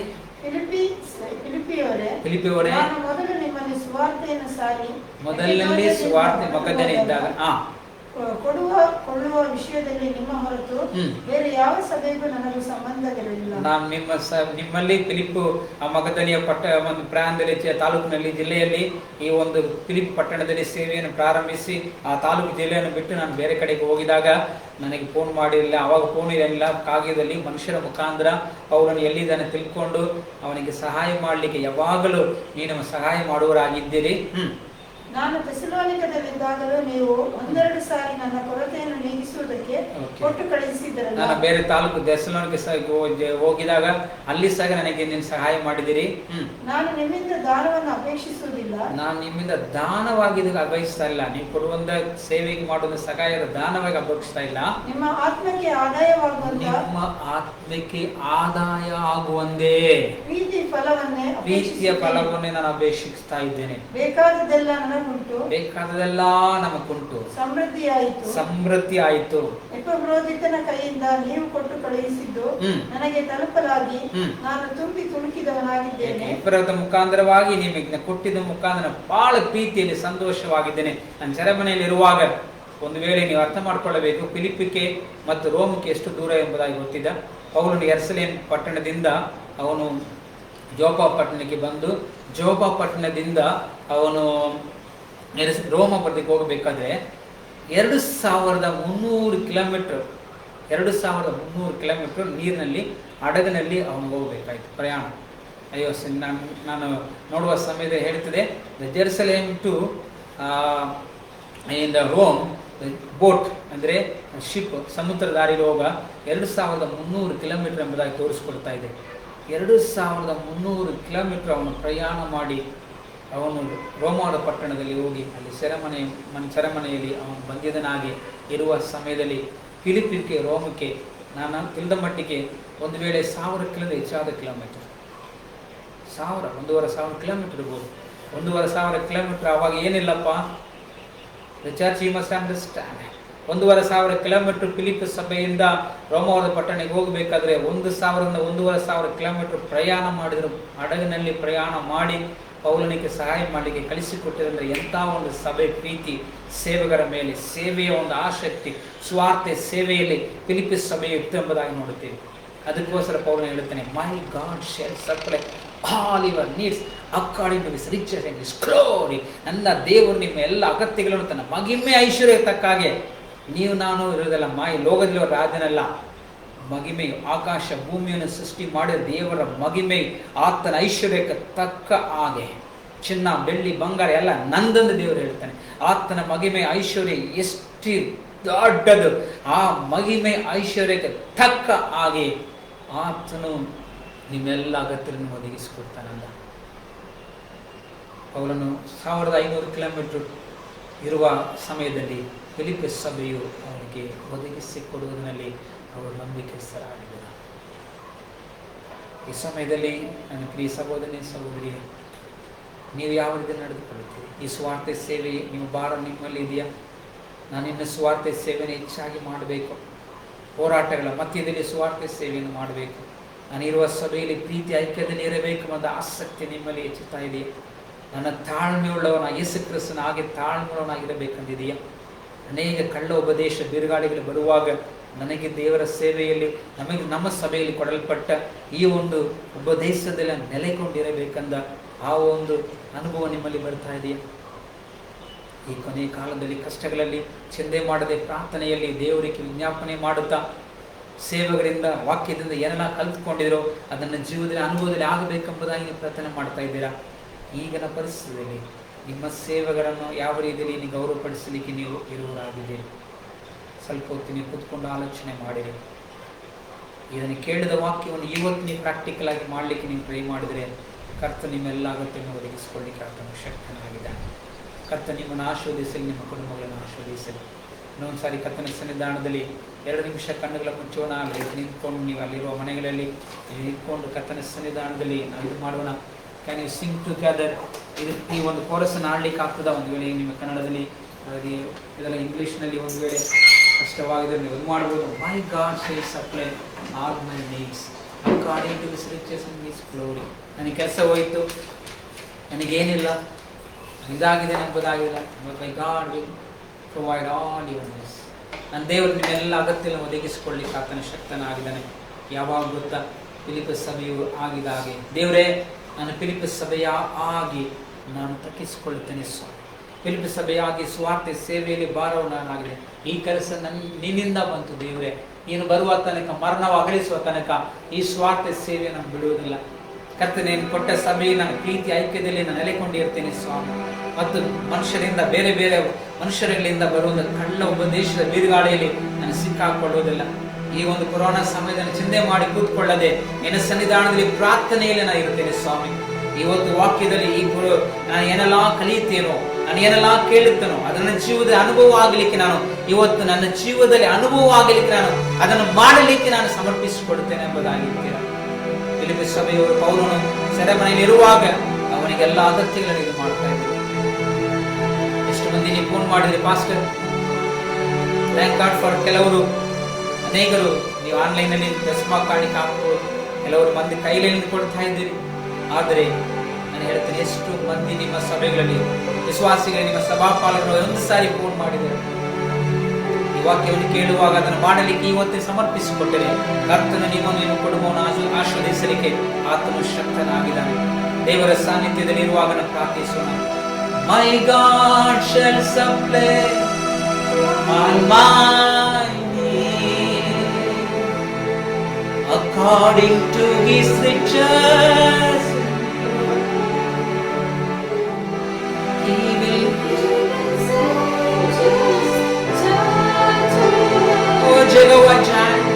[SPEAKER 2] ಫಿಲಿಪಿಯವರೇ, ಮೊದಲನೇ ಸುವಾರ್ತೆ ಮಗದನೆ ಇದ್ದಾಗ
[SPEAKER 4] ಕೊಳ್ಳುವ ವಿಷಯದಲ್ಲಿ ನಿಮ್ಮ ಹೊರತು ಬೇರೆ ಯಾವ ಸಭೆಗೂ ನನಗೂ ಸಂಬಂಧವಿರಲಿಲ್ಲ.
[SPEAKER 2] ನಾನು ನಿಮ್ಮಲ್ಲಿ ಫಿಲಿಪ್ಪು ಆ ಮಗದನಿಯ ಒಂದು ಪ್ರಾಂತದಲ್ಲಿ ತಾಲೂಕಿನಲ್ಲಿ ಜಿಲ್ಲೆಯಲ್ಲಿ ಈ ಒಂದು ಫಿಲಿಪ್ ಪಟ್ಟಣದಲ್ಲಿ ಸೇವೆಯನ್ನು ಪ್ರಾರಂಭಿಸಿ ಆ ತಾಲೂಕು ಜಿಲ್ಲೆಯನ್ನು ಬಿಟ್ಟು ನಾನು ಬೇರೆ ಕಡೆಗೆ ಹೋಗಿದಾಗ ನನಗೆ ಫೋನ್ ಮಾಡಿರಲಿಲ್ಲ. ಅವಾಗ ಫೋನ್ ಇರಲಿಲ್ಲ, ಕಾಗದದಲ್ಲಿ ಮನುಷ್ಯರ ಮುಖಾಂತರ ಅವರನ್ನು ಎಲ್ಲಿದ್ದಾನೆ ತಿಳ್ಕೊಂಡು ಅವನಿಗೆ ಸಹಾಯ ಮಾಡಲಿಕ್ಕೆ ಯಾವಾಗಲೂ ನೀನು ಸಹಾಯ ಮಾಡುವರಾಗಿದ್ದೀರಿ.
[SPEAKER 4] ನಾನು ಥೆಸಲೋನಿಕದಲ್ಲಿದ್ದಾಗಲೂ ನೀವು 1-2 ಸಾರಿ ನನ್ನ ಕೊರತೆಯನ್ನು ನೀಗಿಸುವುದಕ್ಕೆ ಕೊಟ್ಟು ಕಳುಹಿಸಿದ್ದರಲ್ಲ.
[SPEAKER 2] ನಾನು ಬೇರೆ ತಾಲೂಕು ಥೆಸಲೋನಿಕೆ ಹೋಗಿದಾಗ ಅಲ್ಲಿ ಸಹ ನನಗೆ ನೀನು ಸಹಾಯ ಮಾಡಿದಿರಿ.
[SPEAKER 4] ನಾನು ನಿಮ್ಮಿಂದ ದಾನವನ್ನು ಅಪೇಕ್ಷಿಸುವುದಿಲ್ಲ.
[SPEAKER 2] ನಾನು ನಿಮ್ಮಿಂದ ದಾನವಾಗಿ ಅಪೇಕ್ಷಿಸ್ತಾ ಇಲ್ಲ, ನೀವು ಕೊಡುವಂತ ಸೇವೆಗೆ ಮಾಡುವ ಸಹಾಯದ ದಾನವಾಗಿ ಅಪೇಕ್ಷಿಸ್ತಾ ಇಲ್ಲ.
[SPEAKER 4] ನಿಮ್ಮ ಆತ್ಮಕ್ಕೆ ಆದಾಯವಾಗುವಂತ,
[SPEAKER 2] ನಿಮ್ಮ ಆತ್ಮಕ್ಕೆ ಆದಾಯ ಆಗುವಂದೇ ಪ್ರೀತಿಯ ಫಲವನ್ನೇ ನಾನು ಅಪೇಕ್ಷಿಸ್ತಾ ಇದ್ದೇನೆ.
[SPEAKER 4] ಬೇಕಾದದೆಲ್ಲ ನನಗೆ ನನಗುಂಟು,
[SPEAKER 2] ಬೇಕಾದದೆಲ್ಲ ನಮಗುಂಟು,
[SPEAKER 4] ಸಮೃದ್ಧಿ
[SPEAKER 2] ಆಯಿತು.
[SPEAKER 4] ಎಪಫ್ರೋದಿತನ ಕೈಯಿಂದ ನೀವು ಕೊಟ್ಟು ಕಳುಹಿಸಿದ್ದು ನನಗೆ ತಲುಪಲಾಗಿ ನಾನು ತುಂಬಿ ತುಳುಕಿದವನಾಗಿದ್ದೇನೆ.
[SPEAKER 2] ಎಫ್ರಾಯದ ಮುಖಾಂತರವಾಗಿ ನಿಮಗೆ ಕೊಟ್ಟಿದ್ದ ಮುಖಾಂತರ ಬಹಳ ಪ್ರೀತಿಯಲ್ಲಿ ಸಂತೋಷವಾಗಿದ್ದೇನೆ. ನಾನು ಸೆರೆಮನೆಯಲ್ಲಿ ಇರುವಾಗ ಒಂದು ವೇಳೆ ನೀವು ಅರ್ಥ ಮಾಡ್ಕೊಳ್ಳಬೇಕು, ಫಿಲಿಪ್ಪಿಗೆ ಮತ್ತು ರೋಮಕ್ಕೆ ಎಷ್ಟು ದೂರ ಎಂಬುದಾಗಿ ಗೊತ್ತಿದ್ದ. ಪೌಲನು ಯೆರೂಸಲೇಮ್ ಪಟ್ಟಣದಿಂದ ಅವನು ಜೋಪಾ ಪಟ್ಟಣಕ್ಕೆ ಬಂದು, ಜೋಪಾ ಪಟ್ಟಣದಿಂದ ಅವನು ರೋಮ ಪಟ್ಟಣಕ್ಕೆ ಹೋಗಬೇಕಾದ್ರೆ 2300 ಕಿಲೋಮೀಟರ್ ನೀರಿನಲ್ಲಿ ಹಡಗಿನಲ್ಲಿ ಅವನು ಹೋಗಬೇಕಾಯ್ತು ಪ್ರಯಾಣ. ಅಯ್ಯೋ, ನಾನು ನೋಡುವ ಸಮಯದಲ್ಲಿ ಹೇಳ್ತದೆ, Jerusalem to in the Rome boat ಅಂದರೆ ಶಿಪ್, ಸಮುದ್ರ ದಾರಿಲಿ ಹೋಗ 2300 ಕಿಲೋಮೀಟರ್ ಎಂಬುದಾಗಿ ತೋರಿಸ್ಕೊಳ್ತಾ ಇದೆ. 2300 ಕಿಲೋಮೀಟರ್ ಅವನು ಪ್ರಯಾಣ ಮಾಡಿ ಅವನು ರೋಮಾದ ಪಟ್ಟಣದಲ್ಲಿ ಹೋಗಿ ಅಲ್ಲಿ ಸೆರೆಮನೆಯಲ್ಲಿ ಅವನು ಬಂದಿದ್ದನಾಗಿ ಇರುವ ಸಮಯದಲ್ಲಿ ಫಿಲಿಪ್ಪಿಗೆ ರೋಮಕ್ಕೆ ನಾನು ತಿಳಿದ ಮಟ್ಟಿಗೆ ಒಂದು ವೇಳೆ 1000 ಕಿಲೋಮೀಟರ್ ಹೆಚ್ಚಾದ ಕಿಲೋಮೀಟರ್, 1,500 ಕಿಲೋಮೀಟರ್ ಇರ್ಬೋದು. 1,500 ಕಿಲೋಮೀಟರ್ ಆವಾಗ ಏನಿಲ್ಲಪ್ಪ, the church you must understand. 1,500 kilometre Philip ಸಭೆಯಿಂದ ರೋಮವಾದ ಪಟ್ಟಣಕ್ಕೆ ಹೋಗಬೇಕಾದ್ರೆ 1,000 ಕಿಲೋಮೀಟರ್ ಪ್ರಯಾಣ ಮಾಡಿದ್ರು. ಹಡಗಿನಲ್ಲಿ ಪ್ರಯಾಣ ಮಾಡಿ ಪೌಲನಿಗೆ ಸಹಾಯ ಮಾಡಲಿಕ್ಕೆ ಕಳಿಸಿಕೊಟ್ಟಿದ್ರೆ ಎಂಥ ಒಂದು ಸಭೆ ಪ್ರೀತಿ ಸೇವಕರ ಮೇಲೆ, ಸೇವೆಯ ಒಂದು ಆಸಕ್ತಿ, ಸ್ವಾರ್ಥ ಸೇವೆಯಲ್ಲಿ ಫಿಲಿಪ್ ಸಭೆಯು ಇತ್ತು ಎಂಬುದಾಗಿ ನೋಡುತ್ತೇವೆ. ಅದಕ್ಕೋಸ್ಕರ ಪೌಲನು ಹೇಳುತ್ತಾನೆ, my God shall supply all your needs according to his riches and his glory. ನನ್ನ ದೇವರು ನಿಮ್ಮ ಎಲ್ಲ ಅಗತ್ಯಗಳನ್ನು ತನ್ನ ಮಹಿಮೆ ಐಶ್ವರ್ಯ ತಕ್ಕಾಗೆ, ನೀವು ನಾನು ಇರೋದಲ್ಲ, ಈ ಲೋಕದಲ್ಲಿರುವ ರಾಜನಲ್ಲ, ಮಹಿಮೆಯು ಆಕಾಶ ಭೂಮಿಯನ್ನು ಸೃಷ್ಟಿ ಮಾಡಿದ ದೇವರ ಮಹಿಮೆ, ಆತನ ಐಶ್ವರ್ಯಕ್ಕೆ ತಕ್ಕ ಹಾಗೆ ಚಿನ್ನ ಬೆಳ್ಳಿ ಬಂಗಾರ ಎಲ್ಲ ನಂದಂದು ದೇವರು ಹೇಳ್ತಾನೆ. ಆತನ ಮಹಿಮೆ ಐಶ್ವರ್ಯ ಎಷ್ಟು ದೊಡ್ಡದು, ಆ ಮಹಿಮೆ ಐಶ್ವರ್ಯಕ್ಕೆ ತಕ್ಕ ಹಾಗೆ ಆತನು ನಿಮ್ಮೆಲ್ಲ ಅಗತ್ಯವನ್ನು ಒದಗಿಸಿಕೊಡ್ತಾನಲ್ಲ. ಅವರನ್ನು 1500 ಕಿಲೋಮೀಟರ್ ಇರುವ ಸಮಯದಲ್ಲಿ ಫಿಲಿಪ್ ಸಭೆಯು ಅವರಿಗೆ ಒದಗಿಸಿಕೊಡುವುದರಲ್ಲಿ ಅವರು ನಂಬಿಕೆಸ್ಥರಾಗಿದ್ದರು. ಈ ಸಮಯದಲ್ಲಿ ನನ್ನ ಪ್ರಿಯ ಸಹೋದರಿ, ನೀವು ಯಾವ ರೀತಿ ನಡೆದುಕೊಳ್ಳುತ್ತೀರಿ? ಈ ಸ್ವಾರ್ಥ ಸೇವೆ ನಿಮ್ಮ ಭಾರ ನಿಮ್ಮಲ್ಲಿ ಇದೆಯಾ? ನಾನು ಇನ್ನು ಸ್ವಾರ್ಥ ಸೇವೆಯನ್ನು ಹೆಚ್ಚಾಗಿ ಮಾಡಬೇಕು, ಹೋರಾಟಗಳ ಮಧ್ಯದಲ್ಲಿ ಸ್ವಾರ್ಥ ಸೇವೆಯನ್ನು ಮಾಡಬೇಕು, ನಾನಿರುವ ಸಭೆಯಲ್ಲಿ ಪ್ರೀತಿ ಐಕ್ಯದಲ್ಲಿ ಇರಬೇಕು ಅನ್ನೋ ಆಸಕ್ತಿ ನಿಮ್ಮಲ್ಲಿ ಹೆಚ್ಚುತ್ತಾ ಇದೆಯಾ? ನನ್ನ ತಾಳ್ಮೆಯುಳ್ಳವನ ಯೇಸು ಕ್ರಿಸ್ತನ ಹಾಗೆ ತಾಳ್ಮೆಯುಳ್ಳವನಾಗಿರಬೇಕಂದಿದೆಯಾ? ಅನೇಕ ಕಳ್ಳ ಉಪದೇಶ ಬಿರುಗಾಳಿಗಳು ಬರುವಾಗ ನನಗೆ ದೇವರ ಸೇವೆಯಲ್ಲಿ ನಮ್ಮ ಸಭೆಯಲ್ಲಿ ಕೊಡಲ್ಪಟ್ಟ ಈ ಒಂದು ಉಪದೇಶದಲ್ಲಿ ನೆಲೆಗೊಂಡಿರಬೇಕಂದ ಆ ಒಂದು ಅನುಭವ ನಿಮ್ಮಲ್ಲಿ ಬರ್ತಾ ಇದೆಯಾ? ಈ ಕೊನೆಯ ಕಾಲದಲ್ಲಿ ಕಷ್ಟಗಳಲ್ಲಿ ಚಿಂತೆ ಮಾಡದೆ ಪ್ರಾರ್ಥನೆಯಲ್ಲಿ ದೇವರಿಗೆ ವಿಜ್ಞಾಪನೆ ಮಾಡುತ್ತಾ ಸೇವಕರಿಂದ ವಾಕ್ಯದಿಂದ ಏನೆಲ್ಲ ಕಲಿತುಕೊಂಡಿರೋ ಅದನ್ನು ಜೀವನದಲ್ಲಿ ಅನುಭವದಲ್ಲಿ ಆಗಬೇಕೆಂಬುದಾಗಿ ನೀವು ಪ್ರಾರ್ಥನೆ ಮಾಡ್ತಾ ಇದ್ದೀರಾ? ಈಗಿನ ಪರಿಸ್ಥಿತಿಯಲ್ಲಿ ನಿಮ್ಮ ಸೇವಕರನ್ನು ಯಾವ ರೀತಿಯಲ್ಲಿ ನೀವು ಗೌರವಪಡಿಸಲಿಕ್ಕೆ ನೀವು ಇರುವರಾಗಿದ್ದೀರಿ? ಸ್ವಲ್ಪ ಹೊತ್ತು ನೀವು ಕೂತ್ಕೊಂಡು ಆಲೋಚನೆ ಮಾಡಿರಿ. ಇದನ್ನು ಕೇಳಿದ ವಾಕ್ಯವನ್ನು ಇವತ್ತು ನೀವು ಪ್ರಾಕ್ಟಿಕಲ್ ಆಗಿ ಮಾಡಲಿಕ್ಕೆ ನೀವು ಟ್ರೈ ಮಾಡಿದರೆ ಕರ್ತ ನಿಮ್ಮೆಲ್ಲ ಅಗತ್ಯವನ್ನು ಒದಗಿಸಿಕೊಳ್ಳಿಕ್ಕೆ ಆತನು ಶಕ್ತನಾಗಿದ್ದಾನೆ. ಕರ್ತ ನಿಮ್ಮನ್ನು ಆಶೀರ್ವದಿಸಲಿ, ನಿಮ್ಮ ಕುಟುಂಬಗಳನ್ನು ಆಶೀರ್ವದಿಸಲಿ. ಇನ್ನೊಂದು ಸಾರಿ ಕರ್ತನ ಸನ್ನಿಧಾನದಲ್ಲಿ 2 ನಿಮಿಷ ಕಣ್ಣುಗಳ ಮುಚ್ಚೋಣ. ಅಲ್ಲಿ ನಿಂತ್ಕೊಂಡು ನೀವು ಅಲ್ಲಿರುವ ಮನೆಗಳಲ್ಲಿ ನಿಂತ್ಕೊಂಡು ಕರ್ತನ ಸನ್ನಿಧಾನದಲ್ಲಿ ನಾವು ಇದು ಮಾಡೋಣ. Can you sing together? ಈ ಒಂದು ಕೋರಸನ್ನು ಆಡ್ಲಿಕ್ಕೆ ಆಗ್ತದ? ಒಂದು ವೇಳೆ ನಿಮ್ಮ ಕನ್ನಡದಲ್ಲಿ ಇದೆಲ್ಲ ಇಂಗ್ಲೀಷ್ನಲ್ಲಿ ಒಂದು ವೇಳೆ ಕಷ್ಟವಾಗಿದ್ರೆ ನೀವು ಇದು ಮಾಡ್ಬೋದು. My God shall supply all my needs according to his riches and his glory. ನನಗೆ ಕೆಲಸ ಹೋಯಿತು, ನನಗೇನಿಲ್ಲ, ಇದಾಗಿದೆ ಎಂಬುದಾಗಿಲ್ಲ, my God will provide all your needs. ನನ್ನ ದೇವರು ನಿಮ್ಮೆಲ್ಲ ಅಗತ್ಯವನ್ನು ಒದಗಿಸಿಕೊಳ್ಳಿಕ್ಕೆ ಆತನ ಶಕ್ತನಾಗಿದ್ದಾನೆ. ಯಾವಾಗ ಗೊತ್ತಾ? ಫಿಲಿಪ್ ಸಭೆಯು ಆಗಿದ ಹಾಗೆ ದೇವರೇ, ನಾನು ಫಿಲಿಪ್ ಸಭೆಯ ಆಗಿ ನಾನು ತಗ್ಗಿಸಿಕೊಳ್ಳುತ್ತೇನೆ ಸ್ವಾಮಿ. ಫಿಲಿಪ್ ಸಭೆಯಾಗಿ ಸ್ವಾರ್ಥ ಸೇವೆಯಲ್ಲಿ ಭಾರವನ್ನಾಗಿದೆ. ಈ ಕೆಲಸ ನಿನ್ನಿಂದ ಬಂತು ದೇವರೇ. ನೀನು ಬರುವ ತನಕ, ಮರಣವ ಅಗಲಿಸುವ ತನಕ ಈ ಸ್ವಾರ್ಥ ಸೇವೆ ನಾನು ಬಿಡುವುದಿಲ್ಲ. ಕರ್ತನೆ, ನೀನು ಕೊಟ್ಟ ಸಭೆಯಲ್ಲಿ ನಾನು ಪ್ರೀತಿ ಐಕ್ಯದಲ್ಲಿ ನಾನು ನೆಲೆಕೊಂಡಿರ್ತೇನೆ ಸ್ವಾಮಿ. ಮತ್ತು ಮನುಷ್ಯರಿಂದ, ಬೇರೆ ಬೇರೆ ಮನುಷ್ಯರುಗಳಿಂದ ಬರುವಂಥ ಕಳ್ಳ ಉಪದೇಶದ ಬಿರುಗಾಳಿಯಲ್ಲಿ ನಾನು ಸಿಕ್ಕಾಕೊಳ್ಳುವುದಿಲ್ಲ. ಈ ಒಂದು ಕೊರೋನಾ ಸಮಯದಲ್ಲಿ ಚಿಂತೆ ಮಾಡಿ ಕೂತ್ಕೊಳ್ಳದೆ ನಿನ್ನ ಸನ್ನಿಧಾನದಲ್ಲಿ ಪ್ರಾರ್ಥನೆಯಲ್ಲಿ ನಾನು ಇರ್ತೇನೆ ಸ್ವಾಮಿ. ಇವತ್ತು ವಾಕ್ಯದಲ್ಲಿ ನಾನು ಏನೆಲ್ಲ ಕಲಿಯುತ್ತೇನೋ, ನಾನು ಏನೆಲ್ಲ ಕೇಳುತ್ತೇನೋ ಅದನ್ನ ಜೀವದ ಅನುಭವ ಆಗಲಿಕ್ಕೆ ನಾನು ಇವತ್ತು ನನ್ನ ಜೀವದಲ್ಲಿ ಅನುಭವ ಆಗಲಿಕ್ಕೆ ನಾನು ಅದನ್ನು ಮಾಡಲಿಕ್ಕೆ ನಾನು ಸಮರ್ಪಿಸಿಕೊಡುತ್ತೇನೆ ಎಂಬುದಾಗಿರ್ತೀರ. ಫಿಲಿಪ್ ಸಭೆಯವರು ಪೌಲನು ಸೆರೆಮನೆಯಲ್ಲಿ ಇರುವಾಗ ಅವನಿಗೆಲ್ಲ ಅಗತ್ಯಗಳನ್ನು ಇದು ಮಾಡ್ತಾ ಇದ್ದಾರೆ. ಮಂದಿ ನೀವು ಫೋನ್ ಮಾಡಿದ್ರಿ ಪಾಸ್ಟರ್, ಥ್ಯಾಂಕ್ ಗಾಡ್ ಫಾರ್ ಕೆಲವರು ಅನೇಕರು ನೀವು ಆನ್ಲೈನಲ್ಲಿ ದಶಮ ಕಾಣಿಕೆ ಹಾಕ್ಬೋದು, ಕೆಲವರು ಮಂದಿ ಕೈಯಲ್ಲಿ ಕೊಡ್ತಾ ಇದ್ದೀರಿ. ಆದರೆ ನಾನು ಹೇಳ್ತೇನೆ, ಎಷ್ಟು ಮಂದಿ ನಿಮ್ಮ ಸಭೆಗಳಲ್ಲಿ ವಿಶ್ವಾಸಿಗಳು ನಿಮ್ಮ ಸಭಾಪಾಲಕರು ಒಂದು ಸಾರಿ ಫೋನ್ ಮಾಡಿದರು, ಈ ವಾಕ್ಯವನ್ನು ಕೇಳುವಾಗ ಅದನ್ನು ಮಾಡಲಿಕ್ಕೆ ಇವತ್ತೇ ಸಮರ್ಪಿಸಿಕೊಟ್ಟರೆ ಕರ್ತನು ನಿಮ್ಮನ್ನು ಕುಟುಂಬವನ್ನು ಆಶೀರ್ವದಿಸಲಿಕ್ಕೆ ಆತನು ಶಕ್ತನಾಗಿದ್ದಾನೆ. ದೇವರ ಸಾನ್ನಿಧ್ಯದಲ್ಲಿ ಇರುವಾಗ ನಾವು ಪ್ರಾರ್ಥಿಸೋಣ. My God shall supply all my need according to His riches. He will, oh Jehovah Jireh,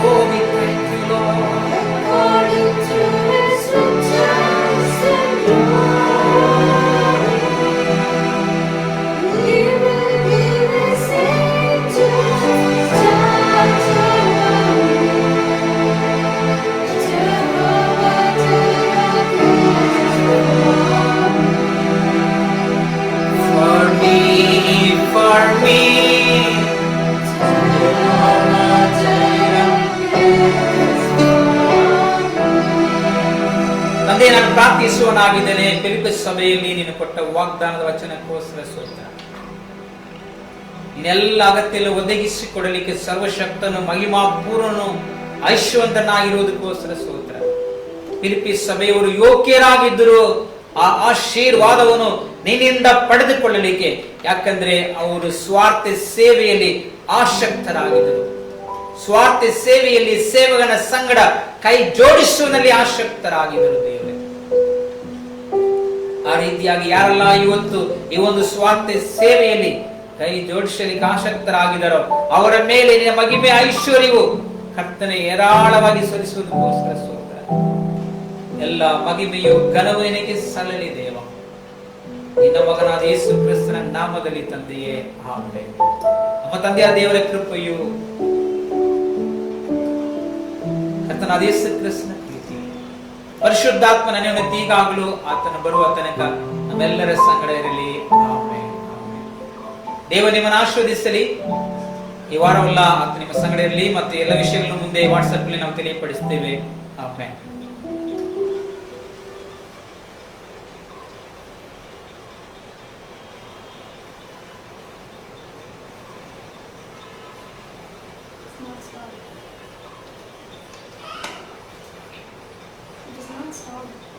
[SPEAKER 2] oh we thank you Lord. For me, ತಂದೆ, ನಾನು ಪ್ರಾರ್ಥಿಸುವನಾಗಿದ್ದೇನೆ. ಫಿಲಿಪ್ಪಿ ಸಭೆಯಲ್ಲಿ ನೀನು ಕೊಟ್ಟ ವಾಗ್ದಾನದ ವಚನಕ್ಕೋಸ್ಕರ ಸ್ತೋತ್ರ. ನೀನೆಲ್ಲ ಅಗತ್ಯ ಒದಗಿಸಿಕೊಡಲಿಕ್ಕೆ ಸರ್ವಶಕ್ತನು, ಮಹಿಮಾಪೂರ್ಣನು, ಐಶ್ವರ್ಯವಂತನಾಗಿರುವುದಕ್ಕೋಸ್ಕರ ಸ್ತೋತ್ರ. ಫಿಲಿಪ್ಪಿ ಸಭೆಯವರು ಯೋಗ್ಯರಾಗಿದ್ದರು ಆ ಆಶೀರ್ವಾದವನ್ನು ನಿನ್ನಿಂದ ಪಡೆದುಕೊಳ್ಳಲಿಕ್ಕೆ. ಯಾಕಂದ್ರೆ ಅವರು ಸ್ವಾರ್ಥ ಸೇವೆಯಲ್ಲಿ ಆಸಕ್ತರಾಗಿದ್ದರು. ಸ್ವಾರ್ಥ ಸೇವೆಯಲ್ಲಿ ಸೇವಕನ ಸಂಗಡ ಕೈ ಜೋಡಿಸುವುದರಲ್ಲಿ ಆಸಕ್ತರಾಗಿದ್ದರು. ದೇವರೇ, ಆ ರೀತಿಯಾಗಿ ಯಾರೆಲ್ಲ ಇವತ್ತು ಈ ಒಂದು ಸ್ವಾರ್ಥ ಸೇವೆಯಲ್ಲಿ ಕೈ ಜೋಡಿಸಲಿಕ್ಕೆ ಆಸಕ್ತರಾಗಿದ್ದಾರೋ ಅವರ ಮೇಲೆ ನಿನ್ನ ಮಹಿಮೆ ಐಶ್ವರ್ಯವು ಕರ್ತನೆ ಹೇರಾಳವಾಗಿ ಸಲ್ಲಿಸುವುದಕ್ಕೋಸ್ಕರ ಸ್ತೋತ್ರ. ಎಲ್ಲ ಮಹಿಮೆಯು ಘನವು ನಿನಗೆ ಸಲ್ಲಲಿ ದೇವ, ನಿನ್ನ ಮಗನಾದ ಯೇಸು ಕ್ರಿಸ್ತನ ನಾಮದಲ್ಲಿ ತಂದೆಯೇ, ಆಮೆನ್. ನಮ್ಮ ತಂದೆಯಾದ ದೇವರ ಕೃಪೆಯು, ಕರ್ತನಾದ ಯೇಸು ಕ್ರಿಸ್ತನ ಪ್ರೀತಿ, ಪರಿಶುದ್ಧಾತ್ಮನ ಅನ್ಯೋನ್ಯತೆ ಈಗಾಗಲೂ ಆತನ ಬರುವ ತನಕ ನಮ್ಮೆಲ್ಲರ ಸಂಗಡ ಇರಲಿ. Amen, amen. ದೇವ ನಿಮ್ಮನ್ನು ಆಶೀರ್ವದಿಸಲಿ. ಈ ವಾರವೆಲ್ಲ ಆತ ನಿಮ್ಮ ಸಂಗಡ ಇರಲಿ. ಮತ್ತು ಎಲ್ಲ ವಿಷಯಗಳನ್ನು ಮುಂದೆ ವಾಟ್ಸ್ಆಪ್ ನಲ್ಲಿ ನಾವು ತಿಳಿಯಪಡಿಸ್ತೇವೆ. Amen.
[SPEAKER 3] It does not stop.